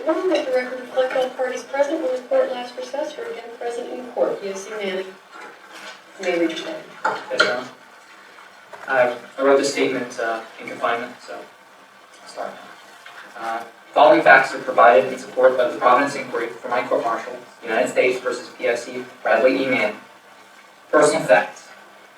informed that the record reflect all parties present when the court last recessed or again present in court. Yes, Manny. You may read your statement. Yes, Your Honor. I wrote the statement in confinement, so I'll start now. Following facts are provided in support of the Providence inquiry for my court-martial, United States versus PFC Bradley E. Mann. Personal facts.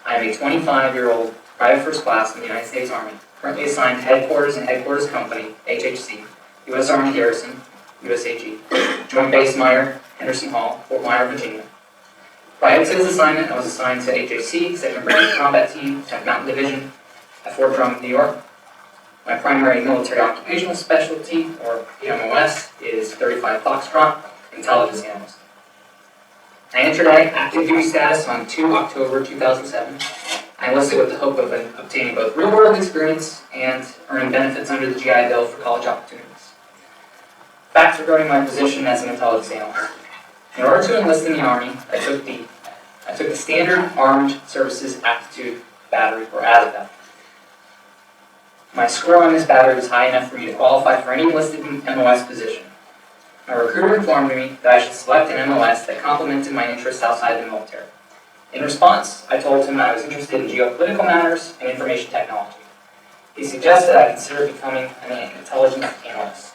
I am a 25-year-old private first class in the United States Army, currently assigned to Headquarters and Headquarters Company, HHC, U.S. Army Garrison, USAG, Joint Base Meyer, Henderson Hall, Fort Myer, Virginia. Prior to this assignment, I was assigned to HHC, 2nd Brigade Combat Team, 10th Mountain Division, at Fort Drum, New York. My primary military occupational specialty, or PMOS, is 35 Foxtrot, Intelligence Analyst. I entered active duty status on 2 October 2007. I enlisted with the hope of obtaining both real-world experience and earning benefits under the GI Bill for college opportunities. Facts regarding my position as an intelligence analyst. In order to enlist in the Army, I took the Standard Armed Services Aptitude Battery, or ASVAB. My score on this battery was high enough for me to qualify for any enlisted MOS position. My recruiter informed me that I should select an MOS that complemented my interests outside the military. In response, I told him that I was interested in geopolitical matters and information technology. He suggested I consider becoming an intelligence analyst.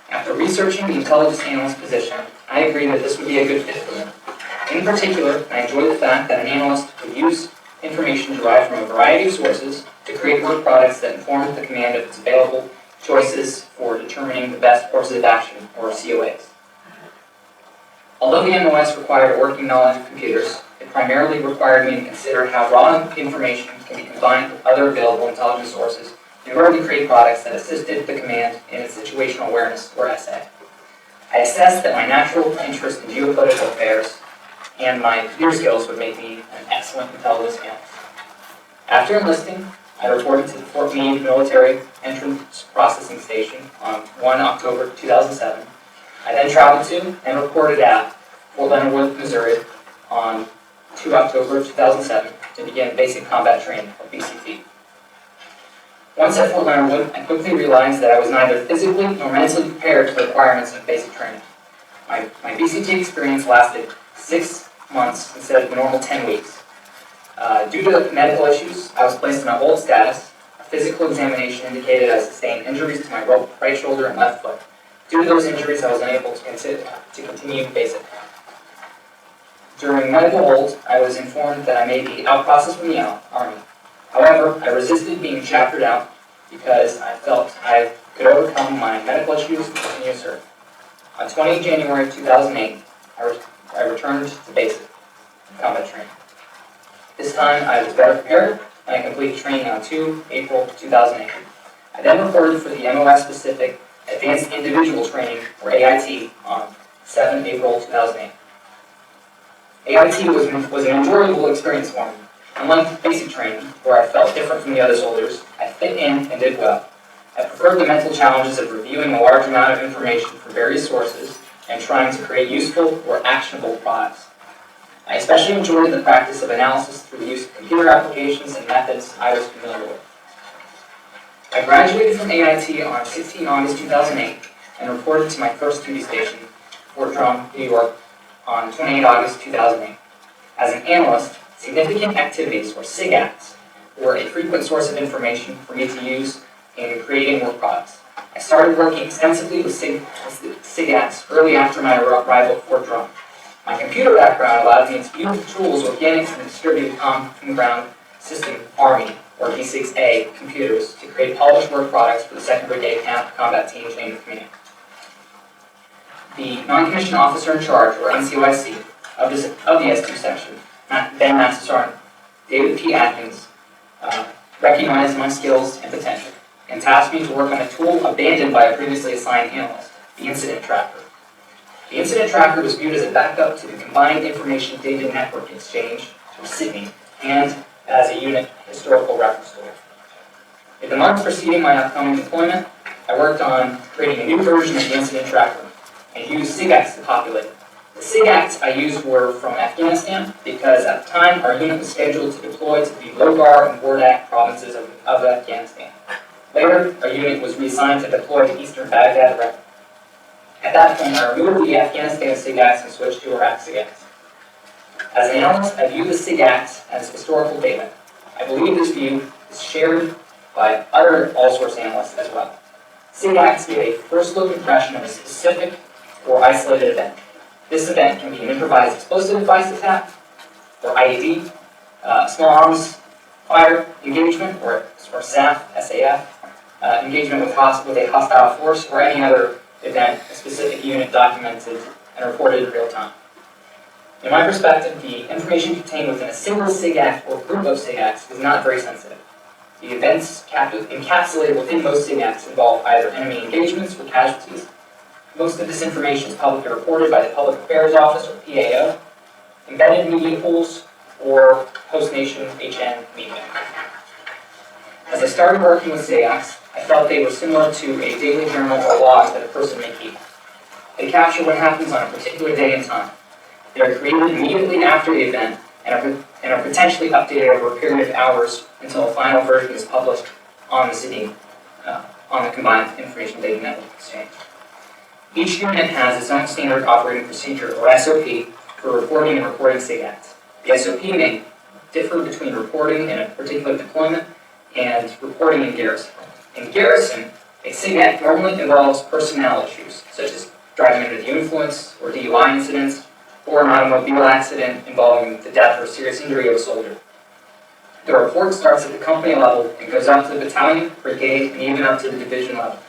After researching the intelligence analyst position, I agreed that this would be a good fit for me. In particular, I enjoyed the fact that an analyst could use information derived from a variety of sources to create work products that informed the command of its available choices for determining the best courses of action, or COAs. Although the MOS required a working knowledge of computers, it primarily required me to consider how raw information can be combined with other available intelligence sources in order to create products that assisted the command in its situational awareness, or SA. I assessed that my natural interest in geopolitical affairs and my computer skills would make me an excellent intelligence analyst. After enlisting, I reported to the Fort Meade Military Entrance Processing Station on 1 October 2007. I then traveled to and reported at Fort Leonard Wood, Missouri on 2 October 2007 to begin basic combat training, or BCT. Once at Fort Leonard Wood, I quickly realized that I was neither physically nor mentally prepared to the requirements of basic training. My BCT experience lasted 6 months instead of the normal 10 weeks. Due to medical issues, I was placed in a hold status. A physical examination indicated I sustained injuries to my right shoulder and left foot. Due to those injuries, I was unable to continue basic. During medical hold, I was informed that I may be out-processed from the Army. However, I resisted being chaptered out because I felt I could overcome my medical issues and continue to serve. On 20 January 2008, I returned to basic combat training. This time, I was better prepared, and I completed training on 2 April 2008. I then reported for the MOS-specific Advanced Individual Training, or AIT, on 7 April 2008. AIT was an enjoyable experience for me. Unlike basic training, where I felt different from the other soldiers, I fit in and did well. I preferred the mental challenges of reviewing a large amount of information from various sources and trying to create useful or actionable products. I especially enjoyed the practice of analysis through the use of computer applications and methods I was familiar with. I graduated from AIT on 16 August 2008 and reported to my first duty station, Fort Drum, New York, on 28 August 2008. As an analyst, significant activities, or SIGACts, were a frequent source of information for me to use in creating work products. I started working extensively with SIGACts early after my arrival at Fort Drum. My computer background allowed me to use the tools organic and distributed common ground system Army, or D6A, computers to create polished work products for the 2nd Brigade Combat Team chain of command. The non-commissioned officer in charge, or NCOIC, of the S2 section, then Master Sergeant David P. Atkins, recognized my skills and potential and tasked me to work on a tool abandoned by a previously assigned analyst, the Incident Tracker. The Incident Tracker was viewed as a backup to the Combined Information Data Network Exchange, or CIDNE, and as a unit historical reference tool. In the months preceding my upcoming deployment, I worked on creating a new version of the Incident Tracker and used SIGACts to populate it. The SIGACts I used were from Afghanistan because at the time our unit was scheduled to deploy to the Logar and Wardak provinces of Afghanistan. Later, our unit was reassigned to deploy to eastern Baghdad, Iraq. that point, I removed the Afghanistan SIGACs and switched to Iraq SIGACs. As an analyst, I view the SIGACs as historical data. I believe this view is shared by other all-source analysts as well. SIGACs give a first-look impression of a specific or isolated event. This event can be an improvised explosive device attack, or IED, small arms fire engagement, or SAF, engagement with a hostile force, or any other event, a specific unit documented and reported in real time. In my perspective, the information contained within a single SIGAC or group of SIGACs is not very sensitive. The events encapsulated within most SIGACs involve either enemy engagements or casualties. Most of this information is publicly reported by the Public Affairs Office, or PAO, embedded media pools, or post-nation HN media. As I started working with SIGACs, I felt they were similar to a daily journal or log that a person may keep. They capture what happens on a particular day and time. They are created immediately after the event and are potentially updated over a period of hours until a final version is published on the Combined Information Data Network Exchange. Each unit has its own standard operating procedure, or SOP, for reporting and reporting SIGACs. The SOP may differ between reporting in a particular deployment and reporting in garrison. In garrison, a SIGAC normally involves personnel issues, such as driving under the influence or DUI incidents, or an automobile accident involving the death or serious injury of a soldier. The report starts at the company level and goes up to the battalion, brigade, and even up to the division level.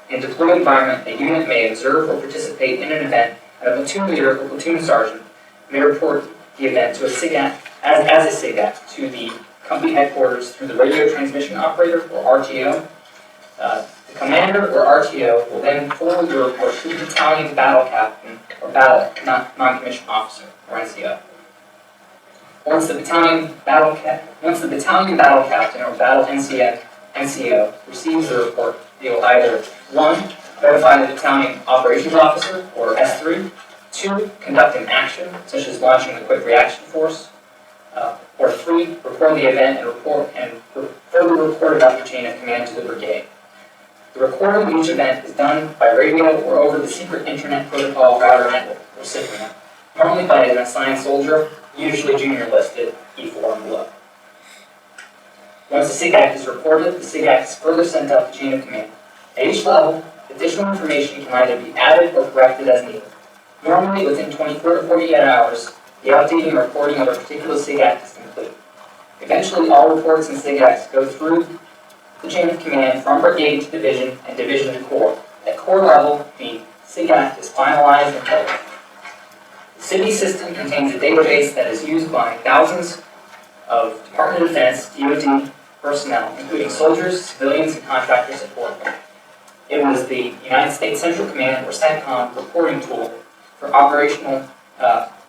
In a deployed environment, a unit may observe or participate in an event, and a platoon leader or platoon sergeant may report the event to a SIGAC, as a SIGAC, to the company headquarters through the radio transmission operator, or RTO. The commander, or RTO, will then forward the report to the battalion battle captain, or non-commissioned officer, or NCO. Once the battalion battle captain, or battle NCO, receives the report, they will either 1. Notify the battalion operations officer, or S3, 2. Conduct an action, such as launching the quick reaction force, or 3. Report the event and further report about the chain of command to the brigade. The recording of each event is done by radio or over the secret internet protocol router network, or Statment, normally by an assigned soldier, usually junior listed, E4 and below. Once the SIGAC is reported, the SIGAC is further sent up the chain of command. At each level, additional information can either be added or corrected as needed. Normally, within 24 to 48 hours, the updating and reporting of a particular SIGAC is complete. Eventually, all reports and SIGACs go through the chain of command from brigade to division and division to corps. At corps level, the SIGAC is finalized and published. The CIVI system contains a database that is used by thousands of Department of Defense, DoD personnel, including soldiers, civilians, and contractor support. It was the United States Central Command, or CENTCOM, reporting tool for operational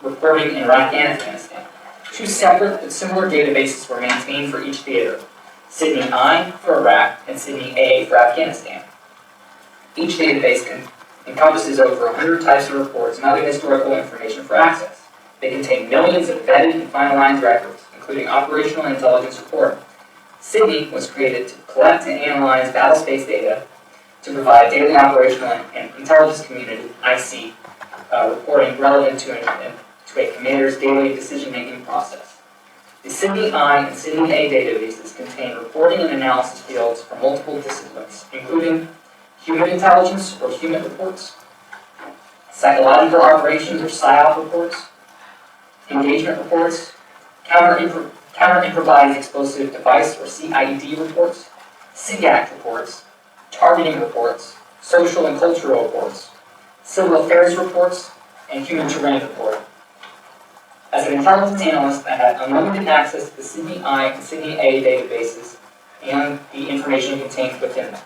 reporting in Iraq and Afghanistan. Two separate but similar databases were maintained for each theater: Sydney I for Iraq and Sydney A for Afghanistan. Each database encompasses over 100 types of reports and other historical information for access. They contain millions of vetted and finalized records, including operational and intelligence reporting. Sydney was created to collect and analyze battlespace data to provide daily operational and intelligence community, IC, reporting relevant to a commander's daily decision-making process. The Sydney I and Sydney A databases contain reporting and analysis fields for multiple disciplines, including human intelligence or human reports, psychological operations or PSYOP reports, engagement reports, counter-improvised explosive device or CID reports, SIGAC reports, targeting reports, social and cultural reports, civil affairs reports, and human terrain reporting. As an intelligence analyst, I had unlimited access to the Sydney I and Sydney A databases and the information contained within them.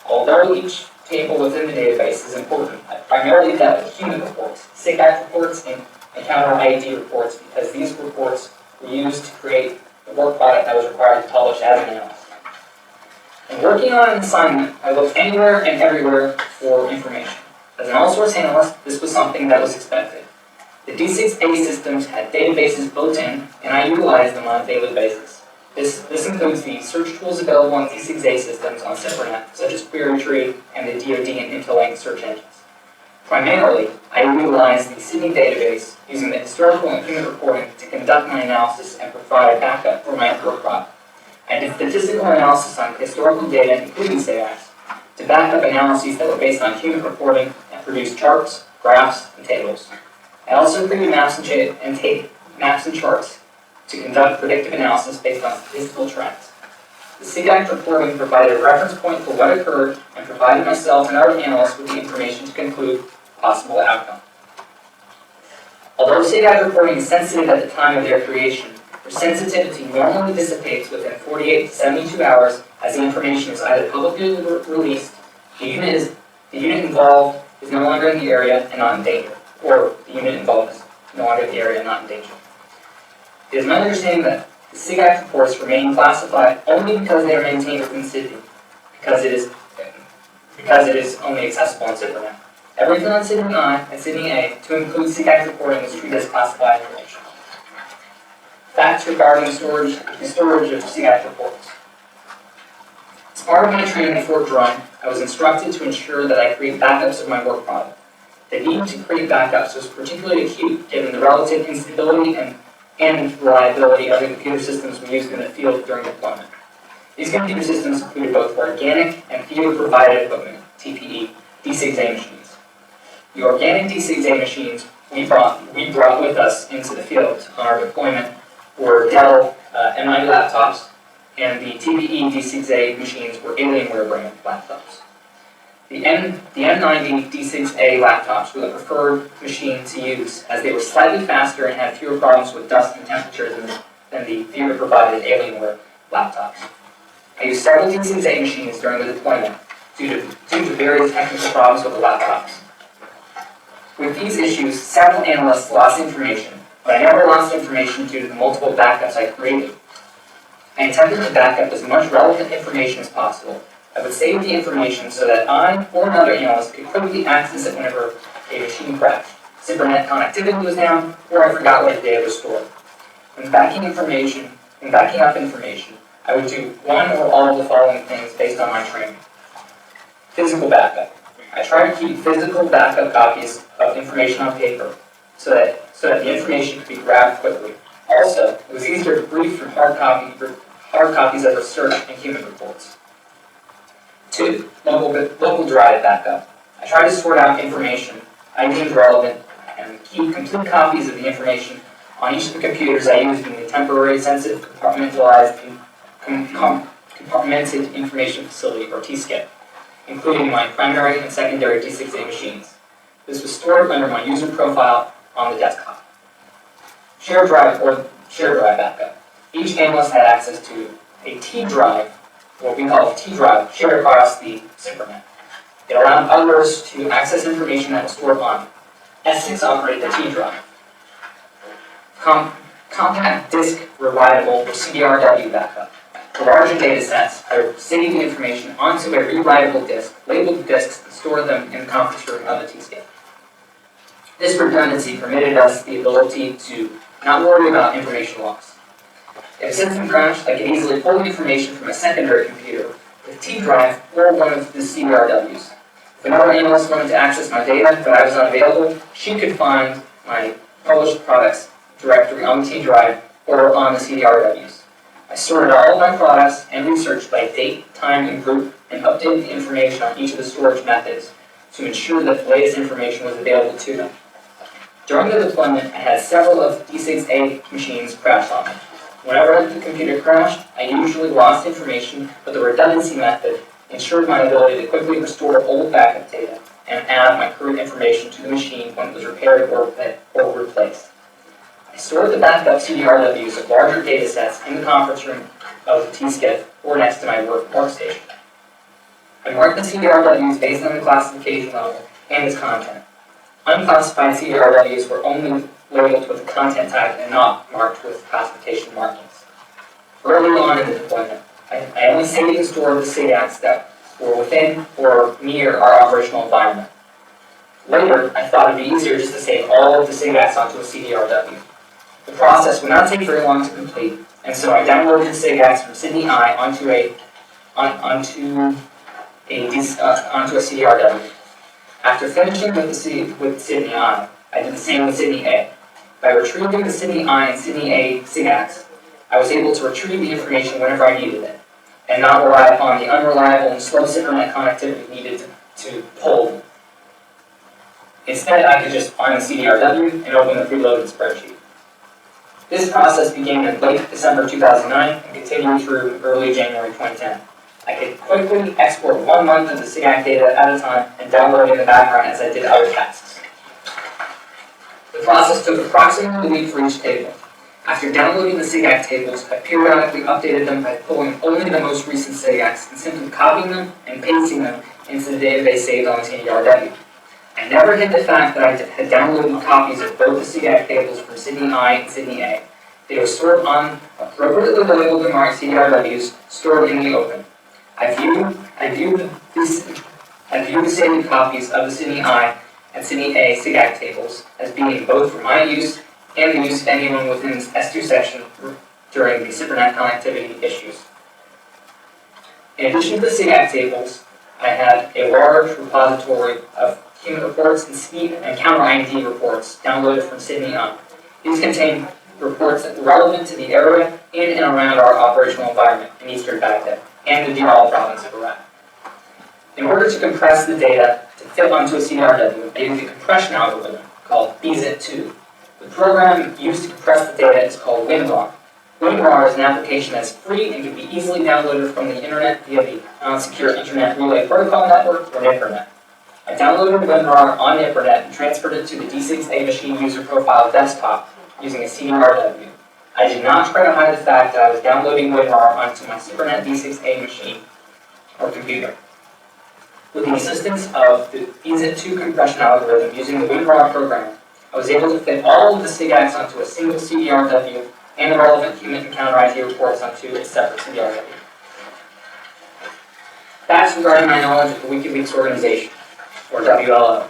Although each table within the database is important, I primarily dealt with human reports, SIGAC reports, and counter-IED reports, because these reports were used to create the work product I was required to publish as an analyst. In working on an assignment, I looked anywhere and everywhere for information. As an all-source analyst, this was something that was expected. The D6A systems had databases built in, and I utilized them on a daily basis. This includes the search tools available on D6A systems on SIPRNet, such as Query Tree and the DoD and Intel search engines. Primarily, I utilize the Sydney database using the historical and human reporting to conduct my analysis and provide backup for my work product. I did statistical analysis on historical data, including SAIACs, to back up analyses that were based on human reporting and produced charts, graphs, and tables. I also created maps and charts to conduct predictive analysis based on statistical trends. The SAIAC reporting provided a reference point for what occurred and provided myself and other analysts with the information to conclude a possible outcome. Although SAIAC reporting is sensitive at the time of their creation, their sensitivity normally dissipates within 48 to 72 hours as the information is either publicly released, the unit involved is no longer in the area and not in danger, or the unit involved is no longer in the area and not in danger. It is my understanding that the SIGAC reports remain classified only because they are maintained within Sydney, because it is only accessible in Sydney. Everything on Sydney I and Sydney A to include SIGAC reporting is treated as classified information. Facts regarding the storage of SIGAC reports. As part of my training at Fort Drum, I was instructed to ensure that I create backups of my work product. The need to create backups was particularly acute given the relative instability and reliability of the computer systems we used in the field during deployment. These computer systems included both organic and field-provided equipment, TPE, D6A machines. The organic D6A machines we brought with us into the field on our deployment were Dell M90 laptops, and the TPE D6A machines were Alienware brand laptops. The M90 D6A laptops were the preferred machine to use as they were slightly faster and had fewer problems with dust and temperature than the theater-provided Alienware laptops. I used several D6A machines during the deployment due to various technical problems with the laptops. With these issues, several analysts lost information, but I never lost information due to the multiple backups I created. I attempted to back up as much relevant information as possible. I would save the information so that I or another analyst could quickly access it whenever a machine crashed, ZipperNet connectivity was down, or I forgot where the data was stored. When backing up information, I would do one or all of the following things based on my training. Physical backup. I try to keep physical backup copies of information on paper so that the information could be grabbed quickly. Also, it was easier to brief from hard copies of research and human reports. 2. Local drive backup. I try to sort out information I deemed relevant and keep complete copies of the information on each of the computers I used in the temporary sensitive compartmented information facility, or TSCIF, including my primary and secondary D6A machines. This was stored under my user profile on the desktop. Shared drive backup. Each analyst had access to a T drive, what we call a T drive, shared across the ZipperNet. It allowed others to access information that was stored on S6 operate the T drive. Compact disk reliable or CDRW backup. For larger data sets, I would save the information onto a rewritable disk, label the disks, and store them in the conference room of the TSCIF. This redundancy permitted us the ability to not worry about information loss. If a system crashed, I could easily pull the information from a secondary computer with T drive or one of the CDRWs. If another analyst wanted to access my data but I was unavailable, she could find my published products directory on the T drive or on the CDRWs. I sorted all of my products and research by date, time, and group, and updated the information on each of the storage methods to ensure that the latest information was available to them. During the deployment, I had several of D6A machines crash on me. Whenever the computer crashed, I usually lost information, but the redundancy method ensured my ability to quickly restore old backup data and add my current information to the machine when it was repaired or replaced. I stored the backup CDRWs of larger data sets in the conference room of the TSCIF or next to my workstation. I marked the CDRWs based on the classification level and its content. Unclassified CDRWs were only labeled with the content type and not marked with classification markings. Early on in the deployment, I only saved and stored the SIGACs that were within or near our operational environment. Later, I thought it would be easier just to save all of the SIGACs onto a CDRW. The process would not take very long to complete, and so I downloaded the SIGACs from Sydney I onto a CDRW. After finishing with Sydney I did the same with Sydney A. By retrieving the Sydney I and Sydney A SIGACs, I was able to retrieve the information whenever I needed it, and not rely upon the unreliable and slow internet connectivity needed to pull them. Instead, I could just find the CDRW and open the preloaded spreadsheet. This process began in late December 2009 and continued through early January 2010. I could quickly export 1 month of the SIGAC data at a time and download it in the background as I did other tasks. The process took approximately a week for each table. After downloading the SIGAC tables, I periodically updated them by pulling only the most recent SIGACs and simply copying them and pasting them into the database saved on the CDRW. I never hid the fact that I had downloaded copies of both the SIGAC tables from Sydney I and Sydney A. They were stored on appropriately labeled and marked CDRWs stored in the open. I viewed the saved copies of the Sydney I and Sydney A SIGAC tables as being both for my use and the use of anyone within this S2 section during the SIPRNet connectivity issues. In addition to the SIGAC tables, I had a large repository of human reports and counter-IND reports downloaded from Sydney I. These contain reports that were relevant to the area in and around our operational environment in eastern Baghdad and the Diriyah province of Iraq. In order to compress the data to fit onto a CDRW, I used a compression algorithm called BZIT2. The program used to compress the data is called WinRAR. WinRAR is an application that is free and can be easily downloaded from the internet via the Non-Secure Internet Relay Protocol Network, or NIPRNet. I downloaded WinRAR on NIPRNet and transferred it to the D6A machine user profile desktop using a CDRW. I did not try to hide the fact that I was downloading WinRAR onto my SIPRNet D6A machine or computer. With the assistance of the BZIT2 compression algorithm using the WinRAR program, I was able to fit all of the SIGACs onto a single CDRW and the relevant human and counter-IT reports onto a separate CDRW. That's regarding my knowledge of the WikiLeaks organization, or WLO.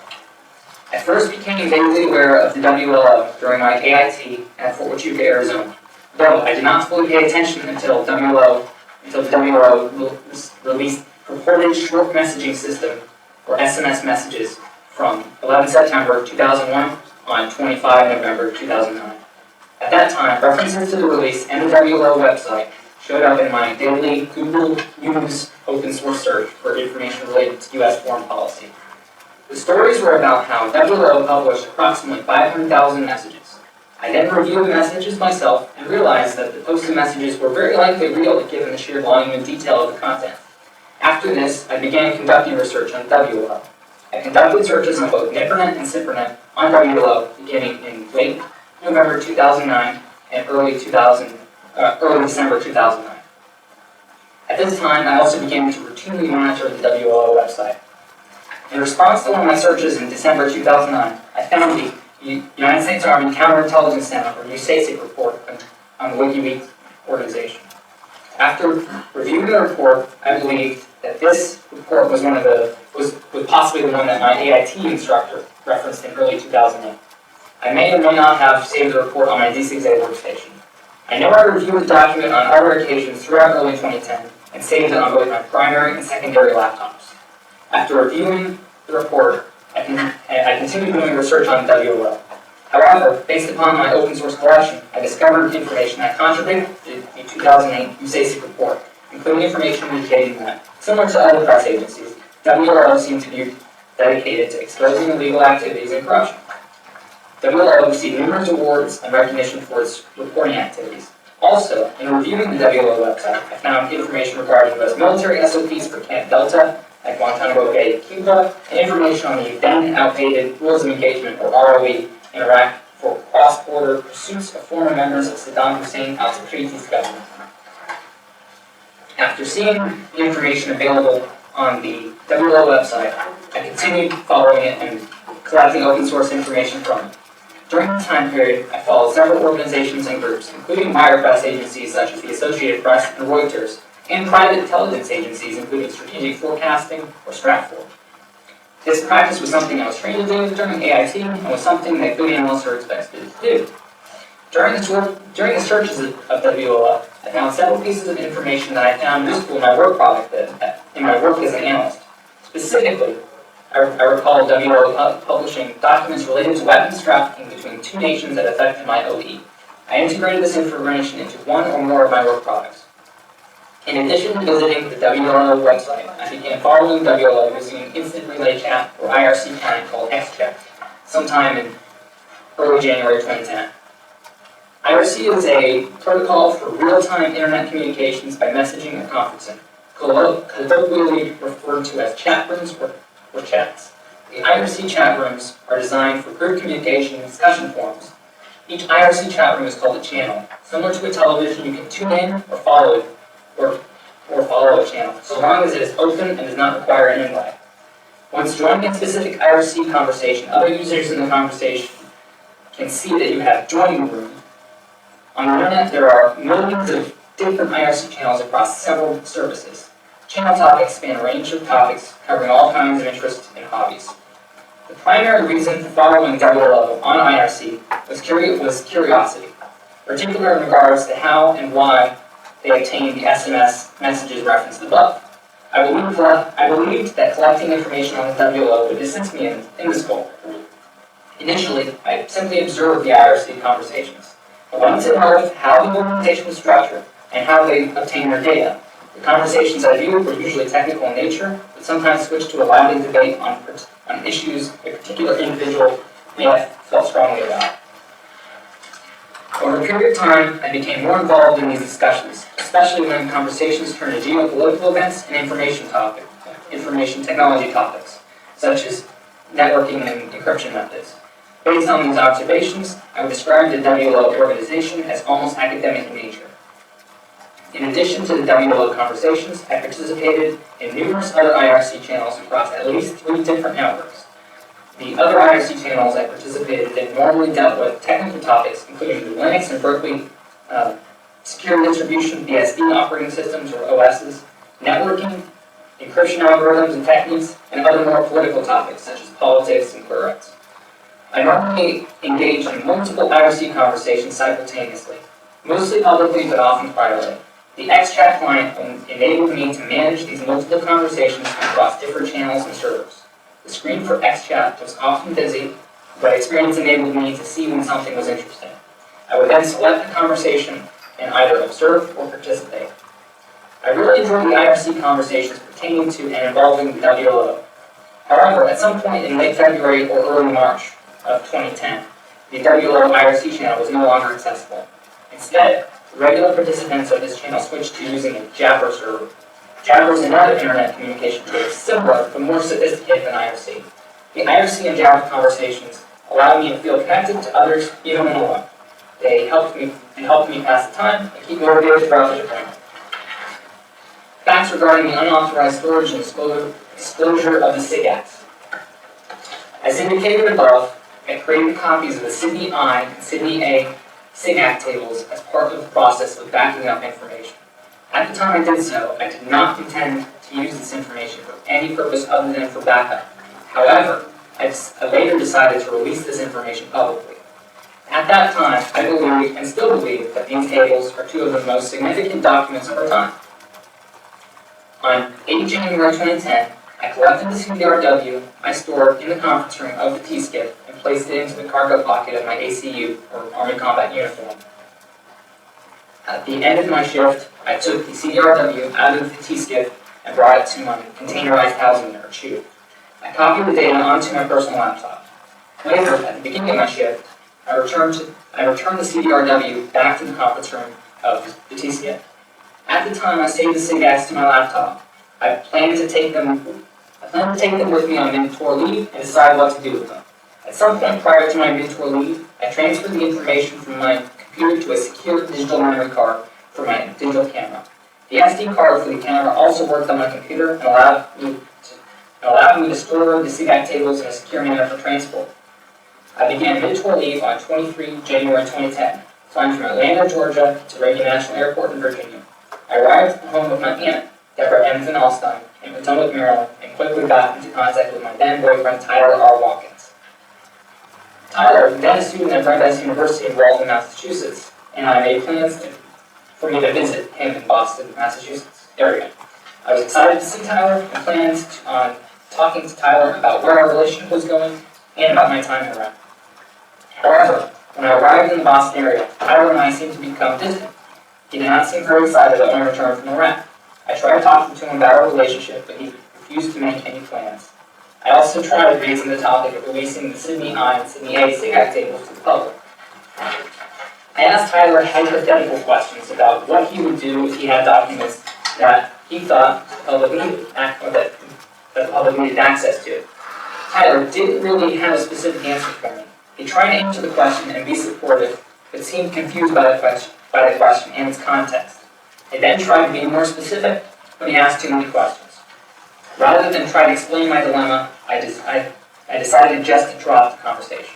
I first became vaguely aware of the WLO during my AIT at Fort Huachuca, Arizona, though I did not fully pay attention until the WLO released purported short messaging system, or SMS messages, from 11 September 2001 on 25 November 2009. At that time, references to the release and the WLO website showed up in my daily Google News open source search for information related to U.S. foreign policy. The stories were about how WLO published approximately 500,000 messages. I then reviewed the messages myself and realized that the posted messages were very likely real given the sheer volume and detail of the content. After this, I began conducting research on WLO. I conducted searches on both NIPRNet and SIPRNet on WLO beginning in late November 2009 and early December 2009. At this time, I also began to routinely monitor the WLO website. In response to one of my searches in December 2009, I found the United States Army Counterintelligence Center, or USACIC report on the WikiLeaks organization. After reviewing the report, I believed that this report was possibly the one that my AIT instructor referenced in early 2008. I may or may not have saved the report on my D6A workstation. I know I reviewed the document on other occasions throughout early 2010 and saved it on both my primary and secondary laptops. After reviewing the report, I continued doing research on WLO. However, based upon my open source collection, I discovered information that contradicted the 2008 USACIC report, including information indicating that, similar to other press agencies, WLO seemed to be dedicated to exposing illegal activities and corruption. WLO received numerous awards and recognition for its reporting activities. Also, in reviewing the WLO website, I found information regarding U.S. military SOPs for Camp Delta at Guantanamo Bay, Cuba, and information on the then outdated Rules of Engagement, or ROE, in Iraq for cross-border pursuits of former members of Saddam Hussein al-Taqri's government. After seeing the information available on the WLO website, I continued following it and collecting open source information from it. During this time period, I followed several organizations and groups, including wire press agencies such as the Associated Press and Reuters, and private intelligence agencies, including Strategic Forecasting or Stratfor. This practice was something I was trained to do during AIT and was something that good analysts are expected to do. During the searches of WLO, I found several pieces of information that I found useful in my work as an analyst. Specifically, I recall WO publishing documents related to weapons trafficking between two nations that affected my OE. I integrated this information into one or more of my work products. In addition to visiting the WO website, I began following WO using an instant relay chat or IRC client called XChat sometime in early January 2010. IRC is a protocol for real-time internet communications by messaging and conferencing, colloquially referred to as chat rooms or chats. The IRC chat rooms are designed for group communication and discussion forums. Each IRC chat room is called a channel. Similar to a television, you can tune in or follow a channel, so long as it is open and does not require an invite. Once joining a specific IRC conversation, other users in the conversation can see that you have joined the room. On the internet, there are millions of different IRC channels across several services. Channel topics span a range of topics covering all kinds of interests and hobbies. The primary reason for following WO on IRC was curiosity, particularly in regards to how and why they obtained the SMS messages referenced above. I believed that collecting information on the WO would distance me in this goal. Initially, I simply observed the IRC conversations. I wanted to know how the organization was structured and how they obtained their data. The conversations I viewed were usually technical in nature, but sometimes switched to a lively debate on issues a particular individual may have felt strongly about. Over a period of time, I became more involved in these discussions, especially when conversations turned to geopolitical events and information technology topics, such as networking and encryption methods. Based on these observations, I would describe the WO organization as almost academic in nature. In addition to the WO conversations, I participated in numerous other IRC channels across at least 3 different networks. The other IRC channels I participated in normally dealt with technical topics, including the Linux and Berkeley secure distribution BSD operating systems, or OSs, networking, encryption algorithms and techniques, and other more political topics such as politics and clear rights. I normally engage in multiple IRC conversations simultaneously, mostly publicly but often privately. The XChat client enabled me to manage these multiple conversations across different channels and servers. The screen for XChat was often busy, but experience enabled me to see when something was interesting. I would then select the conversation and either observe or participate. I really enjoyed the IRC conversations pertaining to and involving the WO. However, at some point in late February or early March of 2010, the WO IRC channel was no longer accessible. Instead, regular participants of this channel switched to using a Jabber server. Jabber is another internet communication tool similar but more sophisticated than IRC. The IRC and Jabber conversations allowed me to feel connected to others even when alone. They helped me pass the time and keep motivated throughout the deployment. Facts regarding the unauthorized storage and disclosure of the SIG Acts. As indicated above, I created copies of the Sydney I and Sydney A SIG Act tables as part of the process of backing up information. At the time I did so, I did not intend to use this information for any purpose other than for backup. However, I later decided to release this information publicly. At that time, I believed, and still believe, that these tables are 2 of the most significant documents of our time. On 8 January 2010, I collected the CDRW I stored in the conference room of the T-skip and placed it into the cargo pocket of my ACU, or Army Combat Uniform. At the end of my shift, I took the CDRW out of the T-skip and brought it to my containerized housing unit, or CHU. I copied the data onto my personal laptop. Later, at the beginning of my shift, I returned the CDRW back to the conference room of the T-skip. At the time I saved the SIG Acts to my laptop, I planned to take them with me on mid-tour leave and decide what to do with them. At some point prior to my mid-tour leave, I transferred the information from my computer to a secure digital memory card for my digital camera. The SD card for the camera also worked on my computer and allowed me to store the SIG Act tables in a secure manner for transport. I began mid-tour leave on 23 January 2010, flying from Atlanta, Georgia to Reagan National Airport in Virginia. I arrived at the home of my aunt, Deborah M. Van Alstyne, in Potomac, Maryland, and quickly got into contact with my then-boyfriend Tyler R. Watkins. Tyler, then a student at Brandeis University in Waltham, Massachusetts, and I made plans for me to visit him in Boston, Massachusetts area. I was excited to see Tyler and planned on talking to Tyler about where our relationship was going and about my time in Iraq. However, when I arrived in the Boston area, Tyler and I seemed to become distant. He did not seem very excited about my return from Iraq. I tried talking to him about our relationship, but he refused to make any plans. I also tried raising the topic of releasing the Sydney I and Sydney A SIGAC tables to the public. I asked Tyler hypothetical questions about what he would do if he had documents that he thought the public needed access to. Tyler didn't really have a specific answer for me. He tried to answer the question and be supportive, but seemed confused by the question and its context. I then tried to be more specific when he asked too many questions. Rather than try to explain my dilemma, I decided just to drop the conversation.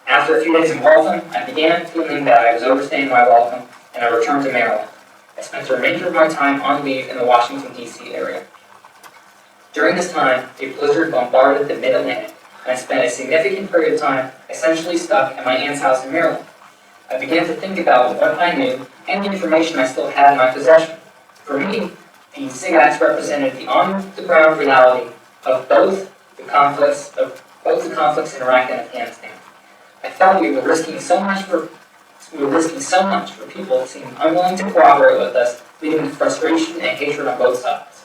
After a few days in Waltham, I began feeling that I was overstaying my welcome, and I returned to Maryland. I spent the remainder of my time on leave in the Washington, D.C. area. During this time, a blizzard bombarded the Mid-Atlantic, and I spent a significant period of time essentially stuck at my aunt's house in Maryland. I began to think about what I knew and the information I still had in my possession. For me, the SIGACs represented the on-the-ground reality of both the conflicts in Iraq and Afghanistan. I felt we were risking so much for people who seemed unwilling to cooperate with us, leading to frustration and hatred on both sides.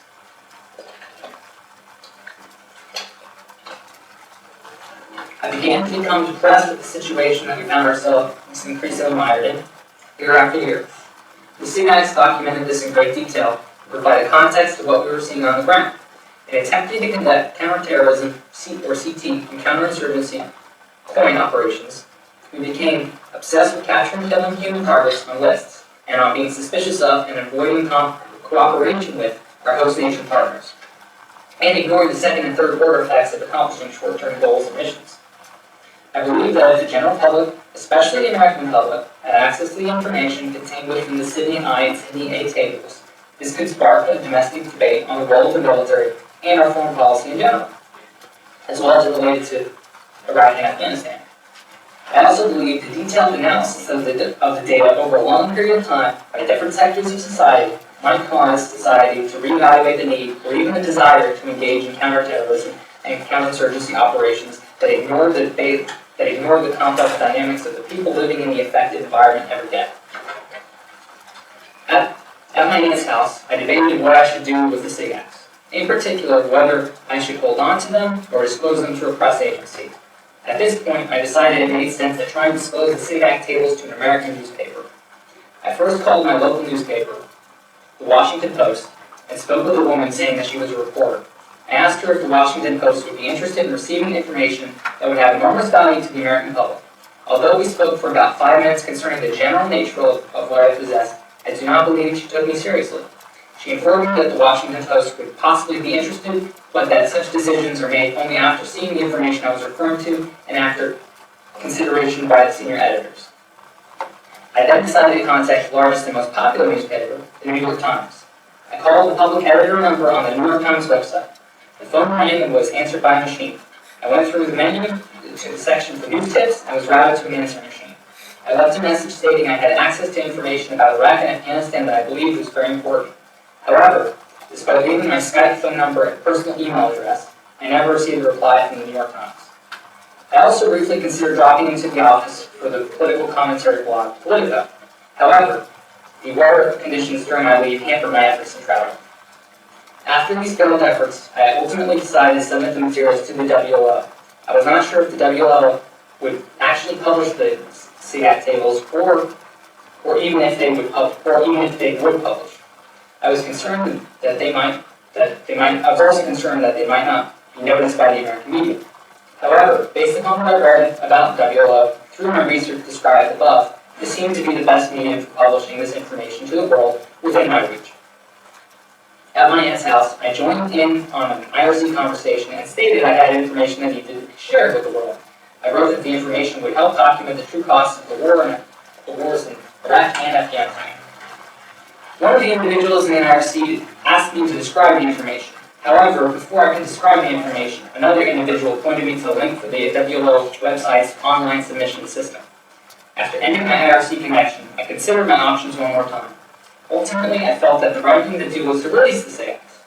I began to become depressed with the situation that we found ourselves increasingly mired in, year after year. The SIGACs documented this in great detail, to provide a context to what we were seeing on the ground. In attempting to conduct counterterrorism, or CT, and counterinsurgency coin operations, we became obsessed with capturing and killing human targets on lists, and on being suspicious of and avoiding cooperation with our host nation partners, and ignoring the second and third order effects of accomplishing short-term goals and missions. I believe that if the general public, especially the American public, had access to the information contained within the Sydney I and Sydney A tables, this could spark a domestic debate on the role of the military and our foreign policy in general, as well as related to Iraq and Afghanistan. I also believe the detailed analysis of the data over a long period of time by different sectors of society might cause society to reevaluate the need or even the desire to engage in counterterrorism and counterinsurgency operations that ignore the complex dynamics of the people living in the affected environment every day. At my aunt's house, I debated what I should do with the SIGACs, in particular whether I should hold on to them or disclose them to a press agency. At this point, I decided it made sense to try and disclose the SIGAC tables to an American newspaper. I first called my local newspaper, the Washington Post, and spoke with a woman saying that she was a reporter. I asked her if the Washington Post would be interested in receiving information that would have enormous value to the American public. Although we spoke for about 5 minutes concerning the general nature of what I possessed, I do not believe she took me seriously. She informed me that the Washington Post would possibly be interested, but that such decisions are made only after seeing the information I was referring to and after consideration by the senior editors. I then decided to contact the largest and most popular newspaper, the New York Times. I called the public editor number on the New York Times website. The phone rang and was answered by a machine. I went through the menu to the section for news tips and was routed to an answering machine. I left a message stating I had access to information about Iraq and Afghanistan that I believed was very important. However, despite leaving my Skype phone number and personal email address, I never received a reply from the New York Times. I also briefly considered dropping into the office for the political commentary blog, Politico. However, the weather conditions during my leave hampered my efforts in travel. After these failed efforts, I ultimately decided to submit the materials to the WLO. I was not sure if the WLO would actually publish the SIGAC tables, or even if they would publish. I was concerned that they might. I was also concerned that they might not be noticed by the American media. However, based upon what I read about WLO through my research described above, this seemed to be the best medium for publishing this information to the world within my reach. At my aunt's house, I joined in on an IRC conversation and stated I had information that needed to be shared with the world. I wrote that the information would help document the true costs of the wars in Iraq and Afghanistan. One of the individuals in the IRC asked me to describe the information. However, before I could describe the information, another individual pointed me to the link for the WLO website's online submission system. After ending my IRC connection, I considered my options one more time. Ultimately, I felt that the right thing to do was to release the SIGACs.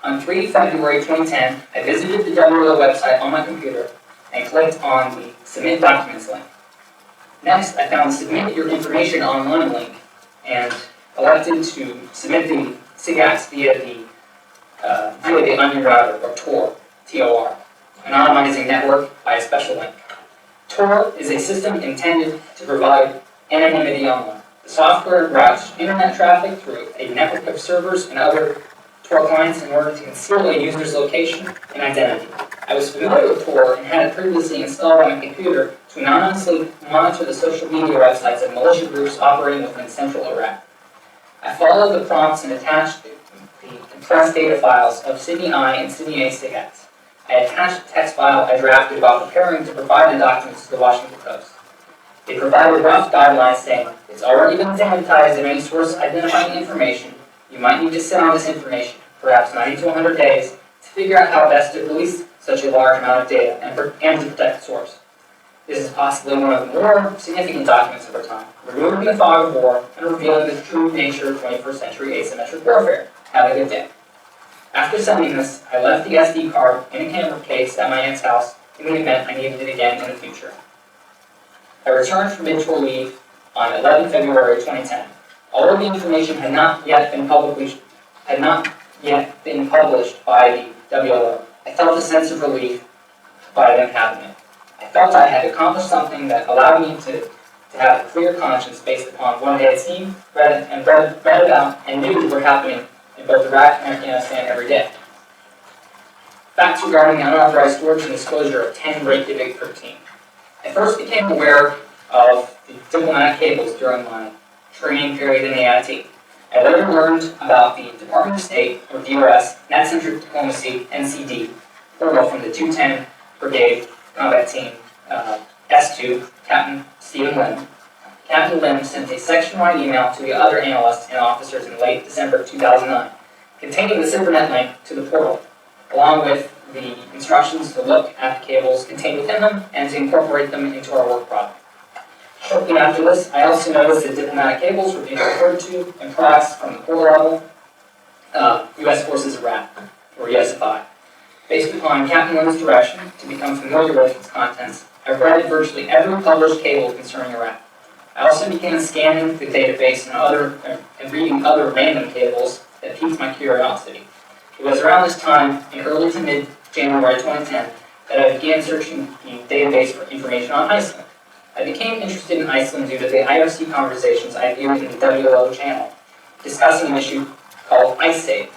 On 3 February 2010, I visited the WLO website on my computer and clicked on the Submit Documents link. Next, I found the Submit Your Information Online link and elected to submit the SIGACs via the Onion Router, or Tor, T-O-R, anonymizing network by a special link. Tor is a system intended to provide anonymity online. The software routes internet traffic through a network of servers and other Tor clients in order to conceal a user's location and identity. I was familiar with Tor and had it previously installed on my computer to anonymously monitor the social media websites of militia groups operating within central Iraq. I followed the prompts and attached the compressed data files of Sydney I and Sydney A SIGACs. I attached the text file I drafted while preparing to provide the documents to the Washington Post. They provided rough guidelines saying, it's already been sanitized of any source identifying information. You might need to sit on this information, perhaps 90 to 100 days, to figure out how best to release such a large amount of data and to protect the source. This is possibly one of the more significant documents of our time, removing the fog of war and revealing the true nature of 21st century asymmetric warfare. Have a good day. After sending this, I left the SD card in a camera case at my aunt's house in the event I needed it again in the future. I returned from mid-tour leave on 11 February 2010. Although the information had not yet been published by the WLO, I felt a sense of relief by them having it. I felt I had accomplished something that allowed me to have a clear conscience based upon what I had seen, read about, and knew were happening in both Iraq and Afghanistan every day. Facts regarding the unauthorized storage and disclosure of 10 Reykjavik 13. I first became aware of the diplomatic cables during my training period in the AIT. I later learned about the Department of State, or DOS, Net-Centric Diplomacy, NCD, plural from the 210 Brigade Combat Team, S2, Captain Stephen Lim. Captain Lim sent a section-wide email to the other analysts and officers in late December 2009, containing the ZipperNet link to the portal, along with the instructions to look at the cables contained within them and to incorporate them into our work product. Shortly after this, I also noticed that diplomatic cables were being referred to in products from the core level, U.S. Forces Iraq, or USFI. Based upon Captain Lim's direction to become familiar with its contents, I read virtually every published cable concerning Iraq. I also began scanning the database and reading other random cables that piqued my curiosity. It was around this time, in early to mid-January 2010, that I began searching the database for information on Iceland. I became interested in Iceland due to the IRC conversations I viewed in the WLO channel, discussing an issue called IceSave.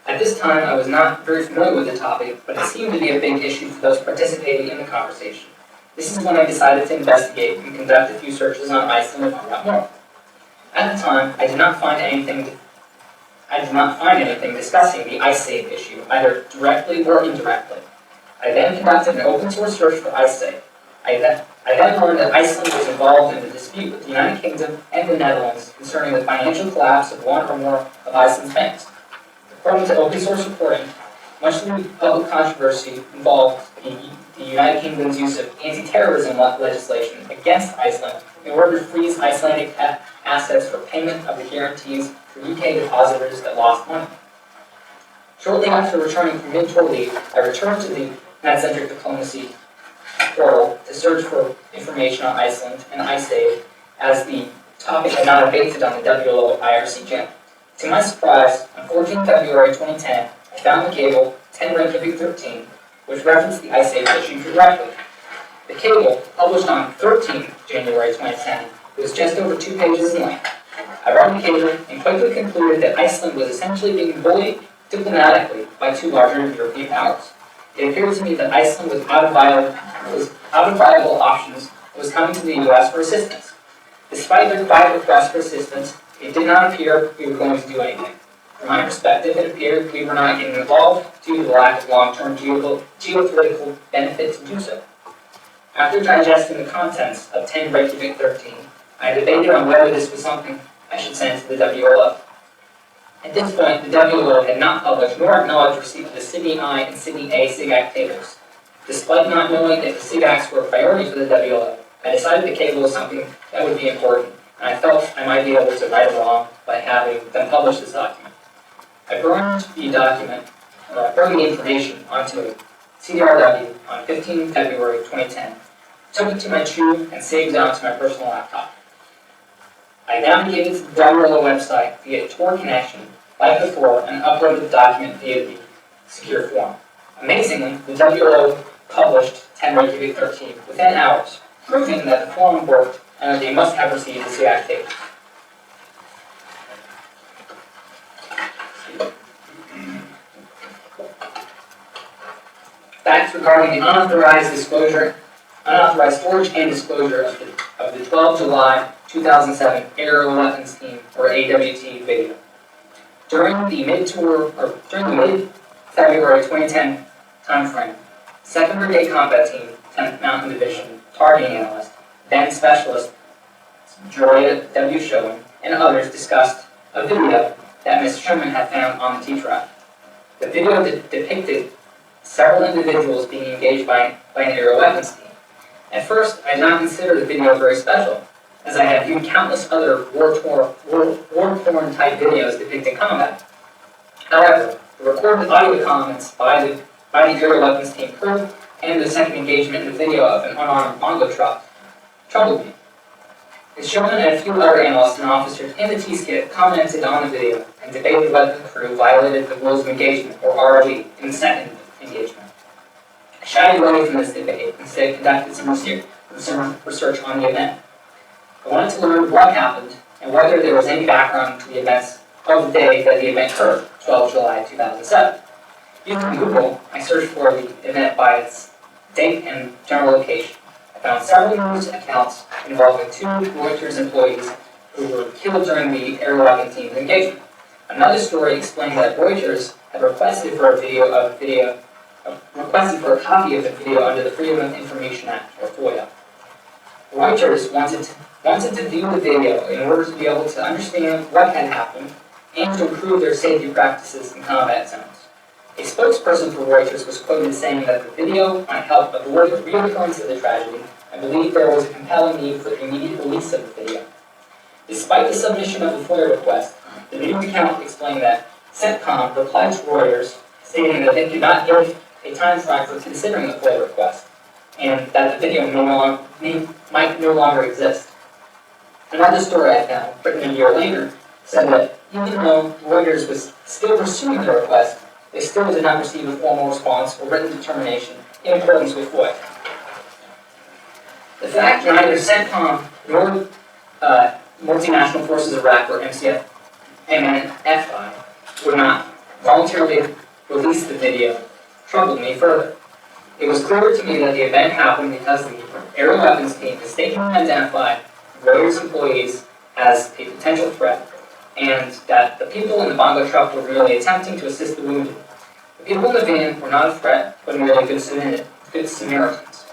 At this time, I was not very familiar with the topic, but it seemed to be a big issue for those participating in the conversation. This is when I decided to investigate and conduct a few searches on Iceland to find out more. At the time, I did not find anything discussing the IceSave issue, either directly or indirectly. I then conducted an open source search for IceSave. I then learned that Iceland was involved in a dispute with the United Kingdom and the Netherlands concerning the financial collapse of one or more of Iceland's banks. According to open source reporting, much of the public controversy involved the United Kingdom's use of anti-terrorism legislation against Iceland in order to freeze Icelandic assets for payment of the guarantees for UK depositors that lost money. Shortly after returning from mid-tour leave, I returned to the Net-Centric Diplomacy portal to search for information on Iceland and IceSave, as the topic had not abated on the WLO IRC channel. To my surprise, on 14 February 2010, I found the cable 10 Reykjavik 13, which referenced the IceSave issue directly. The cable, published on 13 January 2010, was just over 2 pages in length. I read the cable and quickly concluded that Iceland was essentially being bullied diplomatically by 2 larger European powers. It appeared to me that Iceland was out of viable options and was coming to the U.S. for assistance. Despite their quiet request for assistance, it did not appear we were going to do anything. From my perspective, it appeared we were not getting involved due to the lack of long-term geopolitical benefit to do so. After digesting the contents of 10 Reykjavik 13, I debated on whether this was something I should send to the WLO. At this point, the WLO had not published nor acknowledged receipt of the Sydney I and Sydney A SIGAC tables. Despite not knowing if the SIGACs were a priority for the WLO, I decided the cable was something that would be important, and I felt I might be able to right along by having them publish this document. I burned the document bring the information onto a CDRW on 15 February 2010, took it to my tube, and saved it onto my personal laptop. I navigated to the WRLO website via Tor connection, like before, and uploaded the document via the secure form. Amazingly, the WRLO published 10 Reykjavik 13 within hours, proving that the form worked and that they must have received the CI tape. Facts regarding the unauthorized storage and disclosure of the 12 July 2007 Aerial Weapons Team, or AWT, video. During the mid-February 2010 timeframe, 2nd Brigade Combat Team, 10th Mountain Division, targeting analyst, then specialist Joy W. Sherman, and others discussed a video that Ms. Sherman had found on the T-Track. The video depicted several individuals being engaged by an aerial weapons team. At first, I did not consider the video very special, as I had viewed countless other war-torn type videos depicting combat. However, the recorded audio comments by the aerial weapons team crew and the second engagement in the video of an unarmed bongo truck troubled me. Ms. Sherman and a few other analysts and officers in the T-skit commented on the video and debated whether the crew violated the rules of engagement, or ROE, in the second engagement. I shied away from this debate and instead conducted some research on the event. I wanted to learn what happened and whether there was any background to the events of the day that the event occurred, 12 July 2007. Using Google, I searched for the event by its date and general location. I found several news accounts involving 2 Reuters employees who were killed during the aerial weapons team's engagement. Another story explained that Reuters had requested for a copy of the video under the Freedom of Information Act, or FOIA. Reuters wanted to view the video in order to be able to understand what had happened and to improve their safety practices in combat zones. A spokesperson for Reuters was quoted as saying that the video might help avoid the reoccurrence of the tragedy and believed there was a compelling need for the immediate release of the video. Despite the submission of the FOIA request, the news account explained that CENTCOM replied to Reuters stating that they could not give a time frame for considering the FOIA request, and that the video might no longer exist. Another story I found, written a year later, said that even though Reuters was still pursuing the request, they still did not receive a formal response or written determination in accordance with FOIA. The fact that neither CENTCOM nor Multinational Forces Iraq, or MNFI, would not voluntarily release the video troubled me further. It was clear to me that the event happened because the aerial weapons team mistakenly identified Reuters employees as a potential threat, and that the people in the bongo truck were merely attempting to assist the wounded. The people in the van were not a threat, but merely good Samaritans.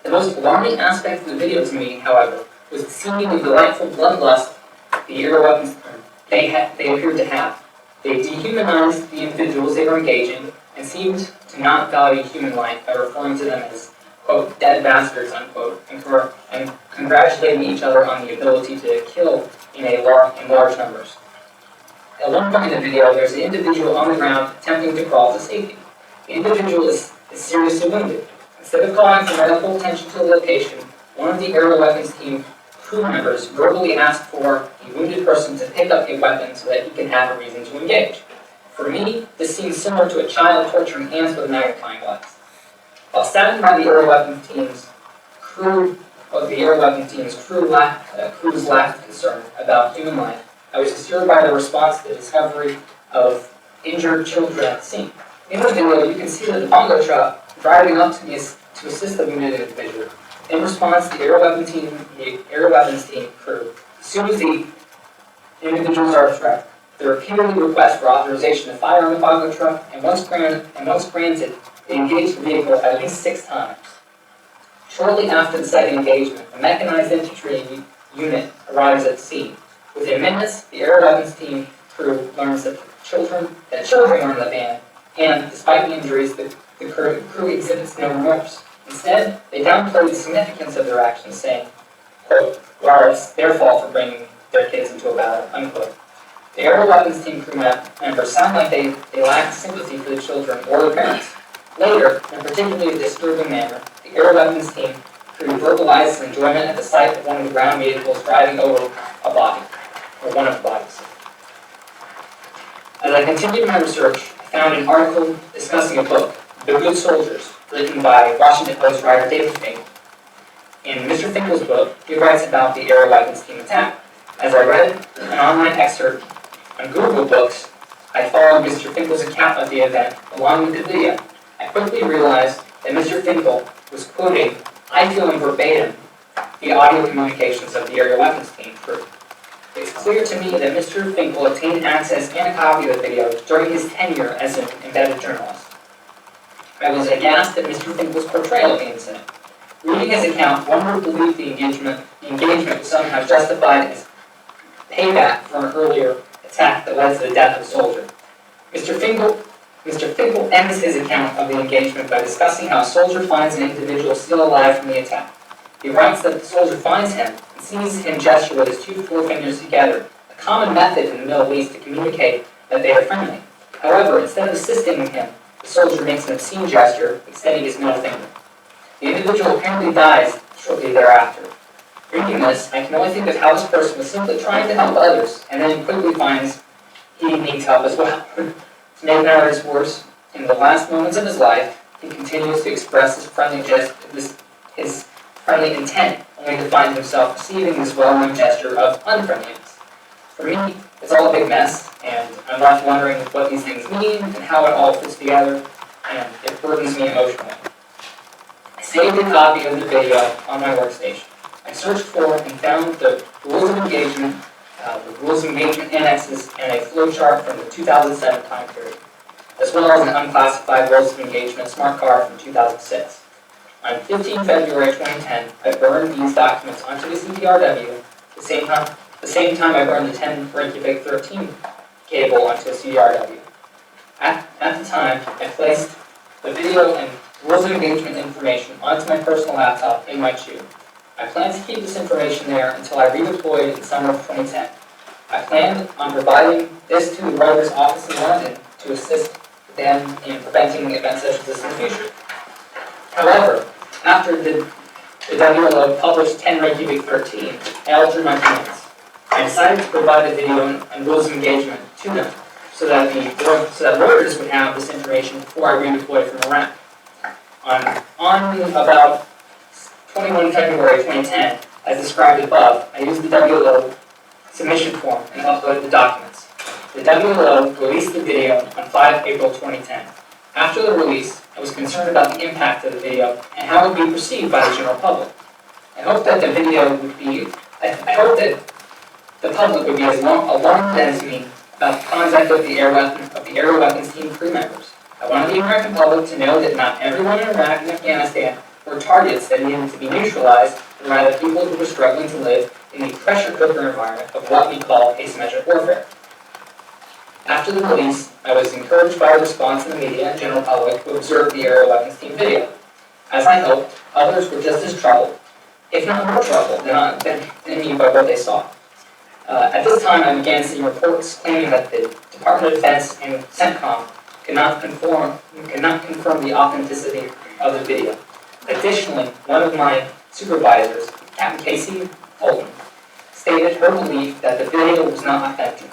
The most alarming aspect of the video to me, however, was the seemingly delightful bloodlust the aerial weapons they appeared to have. They dehumanized the individuals they were engaging and seemed to not value human life by referring to them as, quote, dead bastards, unquote, and congratulating each other on the ability to kill in large numbers. At one point in the video, there's an individual on the ground attempting to crawl to safety. The individual is seriously wounded. Instead of calling for medical attention to the location, one of the aerial weapons team crew members verbally asked for the wounded person to pick up a weapon so that he can have a reason to engage. For me, this seems similar to a child torturing ants with a magnifying glass. While saddened by the aerial weapons team's crew's lack of concern about human life, I was disturbed by the response to the discovery of injured children at the scene. In the video, you can see that the bongo truck driving up to assist the wounded individual. In response, the aerial weapons team crew, as soon as the individuals are a threat, they repeatedly request for authorization to fire on the bongo truck, and once granted, they engage the vehicle at least 6 times. Shortly after the second engagement, a mechanized infantry unit arrives at the scene. Within minutes, the aerial weapons team crew learns that children are in the van, and despite the injuries, the crew exhibits no remorse. Instead, they downplay the significance of their actions, saying, quote, well, it's their fault for bringing their kids into a battle, unquote. The aerial weapons team crew members sound like they lack sympathy for the children or their parents. Later, in a particularly disturbing manner, the aerial weapons team crew verbalized enjoyment at the sight of one of the ground vehicles driving over a body, or one of the bodies. As I continued my research, I found an article discussing a book, The Good Soldiers, written by Washington Post writer David Finkel. In Mr. Finkel's book, he writes about the aerial weapons team attack. As I read an online excerpt on Google Books, I followed Mr. Finkel's account of the event along with the video. I quickly realized that Mr. Finkel was quoting, I feel in verbatim, the audio communications of the aerial weapons team crew. It's clear to me that Mr. Finkel obtained access and a copy of the video during his tenure as an embedded journalist. I was aghast at Mr. Finkel's portrayal of the incident. Reading his account, one would believe the engagement was somehow justified as payback for an earlier attack that led to the death of a soldier. Mr. Finkel ends his account of the engagement by discussing how a soldier finds an individual still alive from the attack. He writes that the soldier finds him and sees him gesture with his two forefingers together, a common method in the Middle East to communicate that they are friendly. However, instead of assisting him, the soldier makes an obscene gesture, extending his middle finger. The individual apparently dies shortly thereafter. Reading this, I can only think of how this person was simply trying to help others, and then quickly finds he needs help as well. To make matters worse, in the last moments of his life, he continues to express his friendly intent, only to find himself receiving this well-known gesture of unfriendliness. For me, it's all a big mess, and I'm left wondering what these things mean and how it all fits together, and it burdens me emotionally. I saved a copy of the video on my workstation. I searched for and found the rules of engagement, annexes, and a flowchart from the 2007 time period, as well as an unclassified rules of engagement smart card from 2006. On 15 February 2010, I burned these documents onto the CDRW, the same time I burned the 10 Reykjavik 13 cable onto a CDRW. At the time, I placed the video and rules of engagement information onto my personal laptop in my tube. I planned to keep this information there until I redeployed in summer of 2010. I planned on providing this to the Reuters office in London to assist them in preventing events such as this in the future. However, after the WLO published 10 Reykjavik 13, I altered my plans. I decided to provide a video and rules of engagement to them so that Reuters would have this information before I redeployed from Iraq. On about 21 February 2010, as described above, I used the WLO submission form and uploaded the documents. The WLO released the video on 5 April 2010. After the release, I was concerned about the impact of the video and how it would be perceived by the general public. I hope that the public would be as alarmed as me about the conduct of the aerial weapons team crew members. I wanted the American public to know that not everyone in Iraq and Afghanistan were targets that needed to be neutralized, but rather people who were struggling to live in the pressure cooker environment of what we call asymmetric warfare. After the release, I was encouraged by the response in the media and general public who observed the aerial weapons team video. As I hoped, others were just as troubled, if not more troubled, than me by what they saw. At this time, I began seeing reports claiming that the Department of Defense and CENTCOM could not confirm the authenticity of the video. Additionally, one of my supervisors, Captain Casey Holton, stated her belief that the video was not authentic.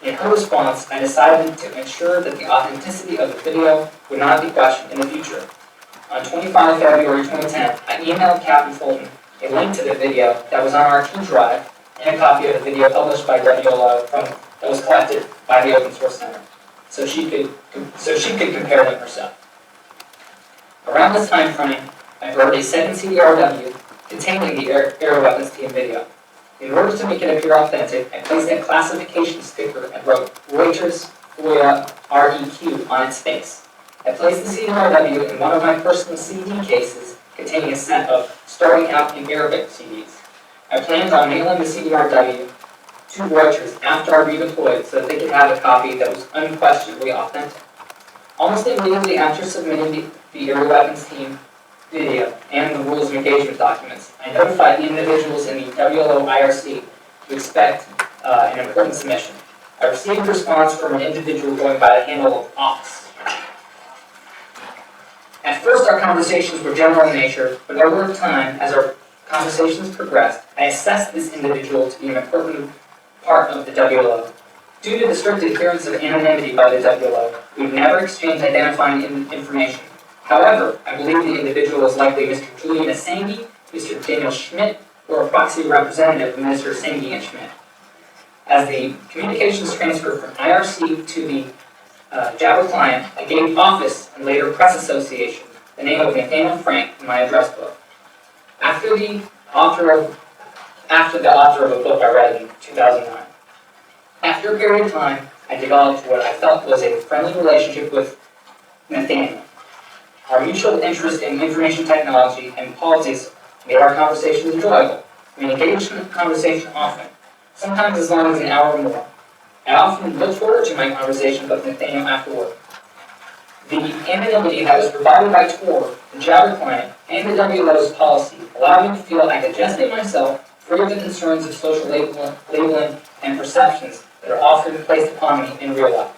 In her response, I decided to ensure that the authenticity of the video would not be questioned in the future. On 25 February 2010, I emailed Captain Fulton a link to the video that was on our key drive and a copy of the video published by WLO that was collected by the Open Source Center, so she could compare them herself. Around this time frame, I burned a second CDRW containing the aerial weapons team video. In order to make it appear authentic, I placed a classification sticker and wrote Reuters FOIA REQ on its face. I placed the CDRW in one of my personal CD cases containing a set of starting out in Arabic CDs. I planned on mailing the CDRW to Reuters after I redeployed so that they could have a copy that was unquestionably authentic. Almost immediately after submitting the aerial weapons team video and the rules of engagement documents, I notified the individuals in the WLO IRC to expect an important submission. I received a response from an individual going by the handle of Office. At first, our conversations were general in nature, but over time, as our conversations progressed, I assessed this individual to be an important part of the WLO. Due to the strict adherence of anonymity by the WLO, we've never exchanged identifying information. However, I believe the individual is likely Mr. Julian Assange, Mr. Daniel Schmidt, or a proxy representative of Mr. Assange and Schmidt. As the communications transferred from IRC to the Java client, I gave Office and later Press Association the name of Nathaniel Frank in my address book. After the author of a book I read in 2009. After a period of time, I developed what I felt was a friendly relationship with Nathaniel. Our mutual interest in information technology and politics made our conversations enjoyable. We engaged in conversation often, sometimes as long as an hour or more. I often looked forward to my conversations with Nathaniel after work. The anonymity that was provided by Tor, the Java client, and the WLO's policy allowed me to feel I could gestate myself free of the concerns of social labeling and perceptions that are often placed upon me in real life.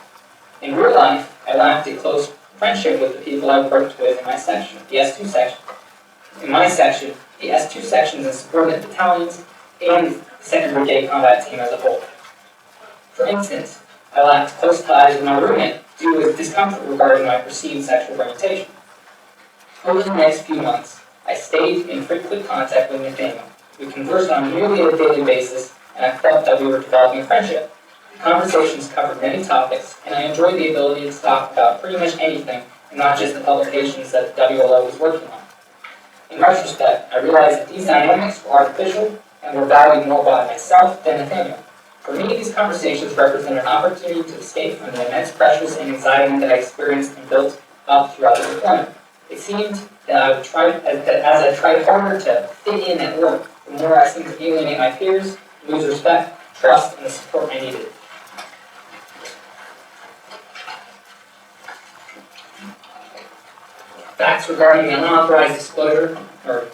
In real life, I lacked a close friendship with the people I worked with in my section, the S2 section. In my section, the S2 sections and subordinate battalions, and the 2nd Brigade combat team as a whole. For instance, I lacked close ties with my roommate due to discomfort regarding my perceived sexual orientation. Over the next few months, I stayed in frequent contact with Nathaniel. We conversed on nearly a daily basis, and I felt that we were developing a friendship. The conversations covered many topics, and I enjoyed the ability to talk about pretty much anything, and not just the publications that the WLO was working on. In retrospect, I realized that these dynamics were artificial and were valued more by myself than Nathaniel. For me, these conversations represent an opportunity to escape from the immense pressures and anxiety that I experienced and built up throughout the deployment. It seemed that as I tried harder to fit in at work, the more I seemed to alienate my peers, lose respect, trust, and the support I needed. Facts regarding the unauthorized disclosure, or